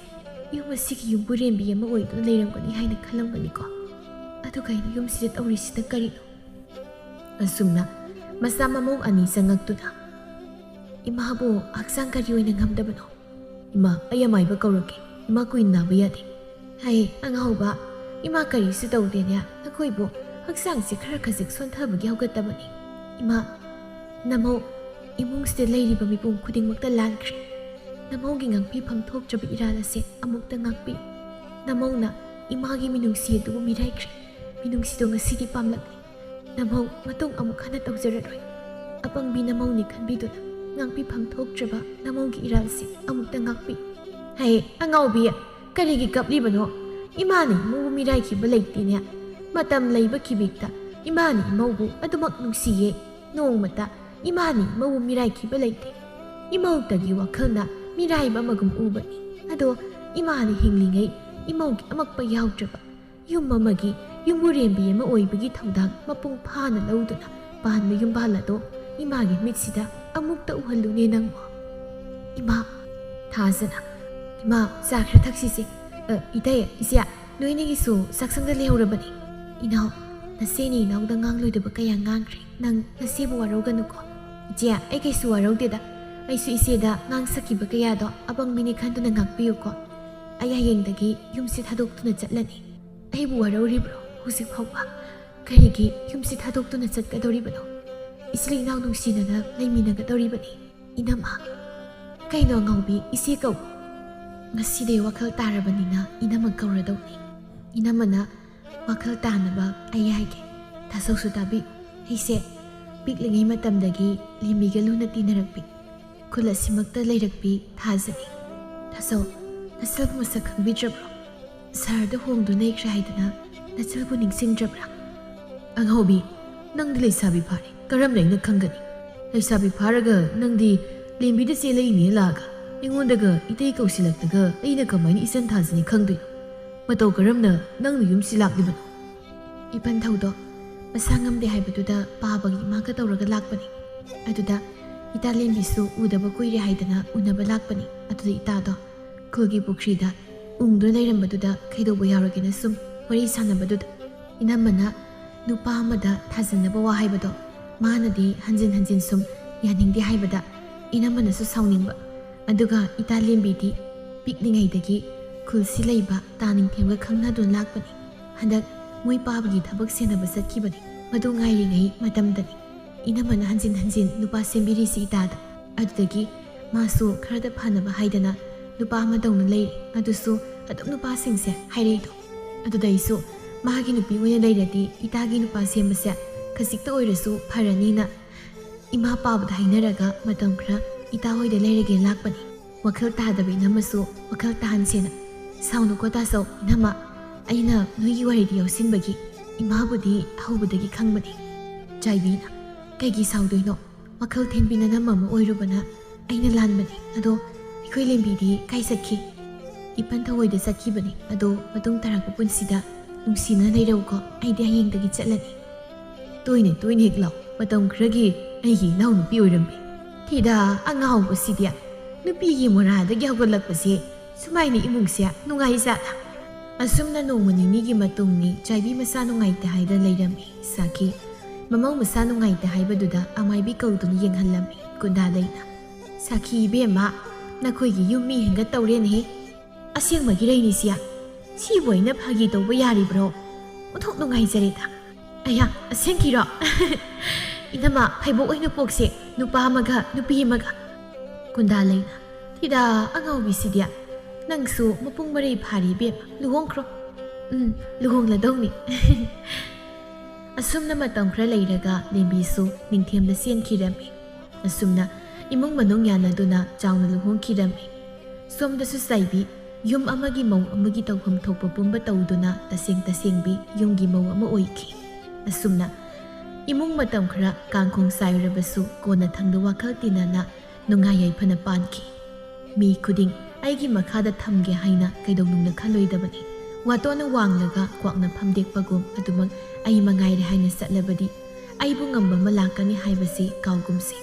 ꯌꯨꯝ ꯑꯁꯤꯒꯤ ꯌꯨꯝꯕꯨꯔꯦꯝꯕꯤ ꯑꯃ ꯑꯣꯏꯗꯨꯅ ꯂꯩꯔꯝꯒꯅꯤ ꯍꯥꯏꯅ ꯈꯜꯂꯝꯒꯅꯤꯀꯣ ꯑꯗꯨꯒ ꯑꯩꯅ ꯌꯨꯝꯁꯤꯗ ꯇꯧꯔꯤꯁꯤꯅ ꯀꯔꯤꯅꯣ ꯑꯁꯨꯝꯅ ꯃꯆꯥ ꯃꯃꯧ ꯑꯅꯤ ꯆꯪꯉꯛꯇꯨꯅ ꯏꯃꯥꯕꯨ ꯍꯛꯆꯥꯡ ꯀꯔꯤ ꯑꯣꯏꯅ ꯉꯝꯗꯕꯅꯣ ꯏꯃꯥ ꯑꯩ ꯑꯃꯥꯏꯕ ꯀꯧꯔꯛꯀꯦ ꯏꯃꯥ ꯀꯨꯏꯅ ꯅꯥꯕ ꯌꯥꯗꯦ ꯍꯥꯏ ꯑꯉꯥꯎꯕ ꯏꯃꯥ ꯀꯔꯤꯁꯨ ꯇꯧꯗꯦꯅꯦ ꯑꯩꯈꯣꯏꯕꯨ ꯍꯛꯆꯥꯡꯁꯦ ꯈꯔ ꯈꯖꯤꯛ ꯁꯣꯟꯊꯕꯒꯤ ꯍꯧꯒꯠꯇꯕꯅꯤ ꯏꯃꯥ ꯅꯃꯧ ꯏꯃꯨꯡꯁꯤꯗ ꯂꯩꯔꯤꯕ ꯃꯤꯄꯨꯝ ꯈꯨꯗꯤꯡꯃꯛꯇ ꯂꯥꯟꯈ꯭ꯔꯦ ꯅꯃꯧꯒꯤ ꯉꯥꯛꯄꯤꯐꯝ ꯊꯣꯛꯇ꯭ꯔꯕ ꯏꯔꯥꯜ ꯑꯁꯦ ꯑꯃꯨꯛꯇ ꯉꯥꯛꯄꯤ ꯅꯃꯧꯅ ꯏꯃꯥꯒꯤ ꯃꯤꯅꯨꯡꯁꯤ ꯑꯗꯨꯕꯨ ꯃꯤꯔꯥꯏꯈ꯭ꯔꯦ ꯃꯤꯅꯨꯡꯁꯤꯗꯣ ꯉꯁꯤꯗꯤ ꯄꯥꯝꯂꯛꯂꯤ ꯅꯃꯧ ꯃꯇꯨꯡ ꯑꯃꯨꯛ ꯍꯟꯅ ꯇꯧꯖꯔꯔꯣꯏ ꯑꯄꯪꯕꯤ ꯅꯃꯧꯅꯤ ꯈꯟꯕꯤꯗꯨꯅ ꯉꯥꯛꯄꯤꯐꯝ ꯊꯣꯛꯇ꯭ꯔꯕ ꯅꯃꯧꯒꯤ ꯏꯔꯥꯜꯁꯦ ꯑꯃꯨꯛꯇ ꯉꯥꯛꯄꯤ ꯍꯩ ꯑꯉꯥꯎꯕꯤ ꯀꯔꯤꯒꯤ ꯀꯞꯂꯤꯕꯅꯣ ꯏꯃꯥꯅ ꯏꯃꯧꯕꯨ ꯃꯤꯔꯥꯏꯈꯤꯕ ꯂꯩꯇꯦꯅꯦ ꯃꯇꯝ ꯂꯩꯕ ꯈꯤꯕꯤꯛꯇ ꯏꯃꯥꯅ ꯏꯃꯧꯕꯨ ꯑꯗꯨꯃꯛ ꯅꯨꯡꯁꯤꯌꯦ ꯅꯣꯡꯃꯇ ꯏꯃꯥꯅ ꯏꯃꯧꯕꯨ ꯃꯤꯔꯥꯏꯈꯤꯕ ꯂꯩꯇꯦ ꯏꯃꯧꯇꯒꯤ ꯋꯥꯈꯜꯅ ꯃꯤꯔꯥꯏꯕ ꯑꯃꯒꯨꯝ ꯎꯕꯅꯤ ꯑꯗꯣ ꯏꯃꯥꯅ ꯍꯤꯡꯂꯤꯉꯩ ꯏꯃꯧꯒꯤ ꯑꯃꯛꯄ ꯌꯥꯎꯗ꯭ꯔꯕ ꯌꯨꯝ ꯑꯃꯒꯤ ꯌꯨꯝꯕꯨꯔꯦꯝꯕꯤ ꯑꯃ ꯑꯣꯏꯕꯒꯤ ꯊꯧꯗꯥꯡ ꯃꯄꯨꯡ ꯐꯥꯅ ꯂꯧꯗꯨꯅ ꯄꯥꯟꯕ ꯌꯨꯝꯕꯥꯜ ꯑꯗꯣ ꯏꯃꯥꯒꯤ ꯃꯤꯠꯁꯤꯗ ꯑꯃꯨꯛꯇ ꯎꯍꯜꯂꯨꯅꯦ ꯅꯪꯕꯨ ꯏꯃꯥ ꯊꯥꯖꯅ ꯏꯃꯥ ꯆꯥ ꯈꯔ ꯊꯛꯁꯤꯁꯦ ꯏꯇꯩ ꯏꯆꯦ ꯅꯣꯏꯅꯤꯒꯤꯁꯨ ꯆꯥꯛꯁꯪꯗ ꯂꯩꯍꯧꯔꯕꯅꯤ ꯏꯅꯥꯎ ꯅꯆꯦꯅꯤ ꯏꯅꯥꯎꯗ ꯉꯥꯡꯂꯣꯏꯗꯕ ꯀꯌꯥ ꯉꯥꯡꯈ꯭ꯔꯦ ꯅꯪ ꯅꯆꯦꯕꯨ ꯋꯥꯔꯧꯒꯅꯨꯀꯣ ꯏꯆꯦ ꯑꯩ ꯀꯩꯁꯨ ꯋꯥꯔꯧꯗꯦꯗ ꯑꯩꯁꯨ ꯏꯆꯦꯗ ꯉꯥꯡꯁꯛꯈꯤꯕ ꯀꯌꯥꯗꯣ ꯑꯄꯪꯕꯤꯅꯤ ꯈꯟꯗꯨꯅ ꯉꯥꯛꯄꯤꯌꯨꯀꯣ ꯑꯩ ꯍꯌꯦꯡꯗꯒꯤ ꯌꯨꯝꯁꯤ ꯊꯥꯗꯣꯛꯇꯨꯅ ꯆꯠꯂꯅꯤ ꯑꯩꯕꯨ ꯋꯥꯔꯧꯔꯤꯕ꯭ꯔꯣ ꯍꯧꯖꯤꯛ ꯐꯥꯎꯕ ꯀꯔꯤꯒꯤ ꯌꯨꯝꯁꯤ ꯊꯥꯗꯣꯛꯇꯨꯅ ꯆꯠꯀꯗꯧꯔꯤꯕꯅꯣ ꯏꯆꯤꯜ ꯏꯅꯥꯎ ꯅꯨꯡꯁꯤꯅꯅ ꯂꯩꯃꯤꯟꯅꯒꯗꯧꯔꯤꯕꯅꯤ ꯏꯅꯝꯃ ꯀꯩꯅꯣ ꯑꯉꯥꯎꯕꯤ ꯏꯆꯦ ꯀꯧ ꯉꯁꯤꯗꯩ ꯋꯥꯈꯜ ꯇꯥꯔꯕꯅꯤꯅ ꯏꯅꯝꯃ ꯀꯧꯔꯗꯧꯅꯤ ꯏꯅꯝꯃꯅ ꯋꯥꯈꯜ ꯇꯥꯅꯕ ꯑꯩ ꯍꯥꯏꯒꯦ ꯇꯥꯁꯧꯁꯨ ꯇꯥꯕꯤꯌꯨ ꯑꯩꯁꯦ ꯄꯤꯛꯂꯤꯉꯩ ꯃꯇꯝꯗꯒꯤ ꯂꯤꯝꯕꯤꯒ ꯂꯨꯅ ꯇꯤꯟꯅꯔꯛꯄꯤ ꯈꯨꯜ ꯑꯁꯤꯃꯛꯇ ꯂꯩꯔꯛꯄꯤ ꯊꯥꯖꯅꯤ ꯇꯥꯁꯧ ꯅꯆꯜꯕꯨ ꯃꯁꯛ ꯈꯪꯕꯤꯗ꯭ꯔꯕ꯭ꯔꯣ ꯁꯍꯔꯗ ꯍꯣꯡꯗꯨꯅ ꯂꯩꯈ꯭ꯔꯦ ꯍꯥꯏꯗꯅ ꯅꯆꯜꯕꯨ ꯅꯤꯡꯁꯤꯡꯗ꯭ꯔꯕ꯭ꯔꯥ ꯑꯉꯥꯎꯕꯤ ꯅꯪꯗꯤ ꯂꯩꯁꯥꯕꯤ ꯐꯥꯔꯦ ꯀꯔꯝꯅ ꯑꯩꯅ ꯈꯪꯒꯅꯤ ꯂꯩꯁꯥꯕꯤ ꯐꯥꯔꯒ ꯅꯪꯗꯤ ꯂꯦꯝꯕꯤꯗ ꯆꯦꯜꯂꯛꯏꯅꯦ ꯂꯥꯛꯑꯒ ꯑꯩꯉꯣꯟꯗꯒ ꯏꯇꯩ ꯀꯧꯁꯤꯜꯂꯛꯇꯒ ꯑꯩꯅ ꯀꯃꯥꯏꯅ ꯏꯆꯟ ꯊꯥꯖꯅꯤ ꯈꯪꯗꯣꯏꯅꯣ ꯃꯇꯧ ꯀꯔꯝꯅ ꯅꯪꯅ ꯌꯨꯝꯁꯤ ꯂꯥꯛꯂꯤꯕꯅꯣ ꯏꯄꯟꯊꯧꯗꯣ ꯃꯁꯥ ꯉꯝꯗꯦ ꯍꯥꯏꯕꯗꯨꯗ ꯄꯥꯕꯒꯤ ꯏꯃꯥꯒ ꯇꯧꯔꯒ ꯂꯥꯛꯄꯅꯤ ꯑꯗꯨꯗ ꯏꯇꯥ ꯂꯦꯝꯕꯤꯁꯨ ꯎꯗꯕ ꯀꯨꯏꯔꯦ ꯍꯥꯏꯗꯅ ꯎꯅꯕ ꯂꯥꯛꯄꯅꯤ ꯑꯗꯨꯗ ꯏꯇꯥꯗꯣ ꯈꯨꯜꯒꯤ ꯄꯨꯈ꯭ꯔꯤꯗ ꯎꯡꯗꯨꯅ ꯂꯩꯔꯝꯕꯗꯨꯗ ꯀꯩꯗꯧꯕ ꯌꯥꯎꯔꯒꯦꯅ ꯁꯨꯝ ꯋꯥꯔꯤ ꯁꯥꯟꯅꯕꯗꯨꯗ ꯏꯅꯝꯃꯅ ꯅꯨꯄꯥ ꯑꯃꯗ ꯊꯥꯖꯟꯅꯕ ꯋꯥ ꯍꯥꯏꯕꯗோ ꯃꯥꯅꯗꯤ ꯍꯟꯖꯤꯟ ꯍꯟꯖꯤൻ ꯁꯨꯝ ꯌꯥꯅꯤꯡꯗꯦ ꯍꯥꯏꯕꯗ ꯏꯅꯝꯃꯅꯁꯨ ꯁꯥꯎꯅꯤꯡꯕ ꯑꯗꯨꯒ ꯏꯇꯥ ꯂꯦꯝꯕꯤꯗꯤ ꯄꯤꯛꯂꯤꯉꯩꯗꯒꯤ ꯈꯨꯜꯁꯤ ꯂꯩꯕ ꯇꯥꯅꯤꯡꯊꯦꯝꯒ ꯈꯪꯅꯗꯨꯅ ꯂꯥꯛꯄꯅꯤ ꯍꯟꯗꯛ ꯃꯣꯏ ꯄꯥꯕꯒꯤ ꯊꯕꯛ ꯁꯦꯟꯅꯕ ꯆꯠꯈꯤꯕꯅꯤ ꯃꯗꯨ ꯉꯥꯏꯔꯤꯉꯩ ꯃꯇꯝꯗꯅꯤ ꯏꯅꯝꯃꯅ ꯍꯟꯖꯤꯟ ꯍꯟꯖꯤൻ ꯅꯨꯄꯥ ꯁꯦꯝꯕꯤꯔꯤꯁꯤ ꯏꯇꯥꯗ ꯑꯗꯨꯗꯒꯤ ꯃꯥꯁꯨ ꯈꯔꯗ ꯐꯅꯕ ꯍꯥꯏꯗꯅ ꯅꯨꯄꯥ ꯑꯃꯗꯧꯅ ꯂꯩꯔꯦ ꯑꯗꯨꯁꯨ ꯑꯗꯨꯝ ꯅꯨꯄꯥꯁꯤꯡꯁꯦ ꯍꯥꯏꯔꯛꯏꯗꯣ ꯑꯗꯨꯗ ꯑꯩꯁꯨ ꯃꯥꯒꯤ ꯅꯨꯄꯤ ꯑꯣꯏꯅ ꯂꯩꯔꯗꯤ ꯏꯇꯥꯒꯤ ꯅꯨꯄꯥ ꯁꯦꯝꯕꯁꯦ ꯈꯖꯤꯛꯇ ꯑꯣꯏꯔꯁꯨ ꯐꯔꯅꯤꯅ ꯏꯃꯥ ꯄꯥꯕꯗ ꯍꯥꯏꯅꯔꯒ ꯃꯇꯝ ꯈꯔ ꯏꯇꯥ ꯍꯣꯏꯗ ꯂꯩꯔꯒꯦ ꯂꯥꯛꯄꯅꯤ ꯋꯥꯈꯜ ꯇꯥꯗꯕ ꯏꯅꯝꯃꯁꯨ ꯋꯥꯈꯜ ꯇꯥꯍꯟꯁꯦꯅ ꯁꯥꯎꯅꯨꯀꯣ ꯇꯥꯆꯧ ꯏꯅꯝꯃ ꯑꯩꯅ ꯅꯣꯏꯒꯤ ꯋꯥꯔꯤꯗ ꯌꯥꯎꯁꯤꯟꯕꯒꯤ ꯏꯃꯥꯕꯨꯗꯤ ꯍꯧꯕꯗꯒꯤ ꯈꯪꯕꯅꯤ ꯆꯥꯏꯕꯤꯅ ꯀꯩꯒꯤ ꯁꯥꯎꯗꯣꯏꯅꯣ ꯋꯥꯈꯜ ꯊꯦꯟꯕꯤꯅ ꯅꯝꯃ ꯑꯃ ꯑꯣꯏꯔꯨꯕꯅ ꯑꯩꯅ ꯂꯥꯟꯕꯅꯤ ꯑꯗꯣ ꯑꯩꯈꯣꯏ ꯂꯦꯝꯕꯤꯗꯤ ꯀꯥꯏ ꯆꯠꯈꯤ ꯏꯄꯟꯊꯧ ꯍꯣꯏꯗ ꯆꯠꯈꯤꯕꯅꯤ ꯑꯗꯣ ꯃꯇꯨꯡ ꯇꯥꯔꯛꯄ ꯄꯨꯟꯁꯤꯗ ꯅꯨꯡꯁꯤꯅ ꯂꯩꯔꯧꯀꯣ ꯑꯩꯗꯤ ꯍꯌꯦꯡꯗꯒꯤ ꯆꯠꯂꯅꯤ ꯇꯣꯏꯅ ꯇꯣꯏꯅ ꯍꯦꯛ ꯂꯥꯎ ꯃꯇꯝ ꯈꯔꯒꯤ ꯑꯩꯒꯤ ꯏꯅꯥꯎꯅꯨꯄꯤ ꯑꯣꯏꯔꯝꯃꯤ ꯊꯤꯗ ꯑꯉꯥꯎꯕꯁꯤꯗꯤ ꯅꯨꯄꯤꯒꯤ ꯃꯣꯔꯥꯗꯒꯤ ꯍꯧꯒꯠꯂꯛꯄꯁꯦ ꯁꯨꯃꯥꯏꯅ ꯏꯃꯨꯡꯁꯦ ꯅꯨꯡꯉꯥꯏꯖꯥꯠꯂ ꯑꯁꯨꯝꯅ ꯅꯣꯡꯃ ꯅꯤꯅꯤꯒꯤ ꯃꯇꯨꯡꯅꯤ ꯆꯥꯏꯕꯤ ꯃꯁꯥ ꯅꯨꯡꯉꯥꯏꯇꯦ ꯍꯥꯏꯗꯅ ꯂꯩꯔꯝꯃꯤ ꯁꯥꯈꯤ ꯃꯃꯧ ꯃꯁꯥ ꯅꯨꯡꯉꯥꯏꯇꯦ ꯍꯥꯏꯕꯗꯨꯗ ꯑꯃꯥꯏꯕꯤ ꯀꯧꯗꯨꯅ ꯌꯦꯡꯍꯜꯂꯝꯃꯤ ꯀꯨꯟꯗꯥꯂꯩꯅ ꯁꯥꯈꯤ ꯏꯕꯦꯝꯃ ꯅꯈꯣꯏꯒꯤ ꯌꯨꯝ ꯃꯤ ꯍꯦꯟꯒꯠ ꯇꯧꯔꯦꯅꯦꯍꯦ ꯑꯁꯦꯡꯕꯒꯤ ꯔꯩꯅꯤꯁꯤꯌꯥ ꯁꯤꯕꯨ ꯑꯩꯅ ꯐꯥꯒꯤ ꯇꯧꯕ ꯌꯥꯔꯤꯕ꯭ꯔꯣ ꯑꯣꯟꯊꯣꯛ ꯅꯨꯡꯉꯥꯏꯖꯔꯦꯗ ꯑꯌꯥ ꯑꯁꯦꯡꯀꯤꯔꯣ ꯏꯅꯝꯃ ꯐꯩꯕꯣꯛ ꯑꯣꯏꯅ ꯄꯣꯛꯁꯦ ꯅꯨꯄꯥ ꯑꯃꯒ ꯅꯨꯄꯤ ꯑꯃꯒ ꯀꯨꯟꯗꯥꯂꯩꯅ ꯊꯤꯗꯥ ꯑꯉꯥꯎꯕꯤꯁꯤꯗꯤ ꯅꯪꯁꯨ ꯃꯄꯨꯡ ꯃꯔꯩ ꯐꯥꯔꯤ ꯏꯕꯦꯝꯃ ꯂꯨꯍꯣꯡꯈ꯭ꯔꯣ ꯂꯨꯍꯣꯡꯂꯗꯧꯅꯤ ꯑꯁꯨꯝꯅ ꯃꯇꯝ ꯈꯔ ꯂꯩꯔꯒ ꯂꯦꯝꯕꯤꯁꯨ ꯅꯤꯡꯊꯦꯝꯗ ꯆꯦꯟꯈꯤꯔꯝꯃꯤ ꯑꯁꯨꯝꯅ ꯏꯃꯨꯡ ꯃꯅꯨꯡ ꯌꯥꯅꯗꯨꯅ ꯆꯥꯎꯅ ꯂꯨꯍꯣꯡꯈꯤꯔꯝꯃꯤ ꯁꯣꯝꯗꯁꯨ ꯆꯥꯏꯕꯤ ꯌꯨꯝ ꯑꯃꯒꯤ ꯃꯧ ꯑꯃꯒꯤ ꯇꯧꯐꯝ ꯊꯣꯛꯄ ꯄꯨꯝꯕ ꯇꯧꯗꯨꯅ ꯇꯁꯦꯡ ꯇꯁꯦꯡꯕꯤ ꯌꯨꯝꯒꯤ ꯃꯧ ꯑꯃ ꯑꯣꯏꯈꯤ ꯑꯁꯨꯝꯅ ꯏꯃꯨꯡ ꯃꯇꯝ ꯈꯔ ꯀꯥꯡꯈꯣꯡ ꯆꯥꯏꯔꯕꯁꯨ ꯀꯣꯟꯅ ꯊꯪꯗ ꯋꯥꯈꯜ ꯇꯤꯟꯅꯅ ꯅꯨꯡꯉꯥꯏ ꯌꯥꯏꯐꯅ ꯄꯥꯟꯈꯤ ꯃꯤ ꯈꯨꯗꯤꯡ ꯑꯩꯒꯤ ꯃꯈꯥꯗ ꯊꯝꯒꯦ ꯍꯥꯏꯅ ꯀꯩꯗꯧꯅꯨꯡꯗ ꯈꯜꯂꯣꯏꯗꯕꯅꯤ ꯋꯥꯇꯣꯟꯅ ꯋꯥꯡꯂꯒ ꯀ꯭ꯋꯥꯛꯅ ꯐꯝꯗꯦꯛꯄꯒꯨꯝ ꯑꯗꯨꯃꯛ ꯑꯩ ꯃꯉꯥꯏꯔꯦ ꯍꯥꯏꯅ ꯆꯠꯂꯕꯗꯤ ꯑꯩꯕꯨ ꯉꯝꯕ ꯑꯃ ꯂꯥꯛꯀꯅꯤ ꯍꯥꯏꯕꯁꯤ ꯀꯥꯎꯒꯨꯝꯁꯤ꯫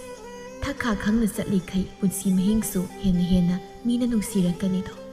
ꯊꯛꯈꯥ ꯈꯪꯅ ꯆꯠꯂꯤꯈꯩ ꯄꯨꯟꯁꯤ ꯃꯍꯤꯡꯁꯨ ꯍꯦꯟꯅ ꯃꯤꯅ ꯅꯨꯡꯁꯤꯔꯛꯀꯅꯤꯗꯣ꯫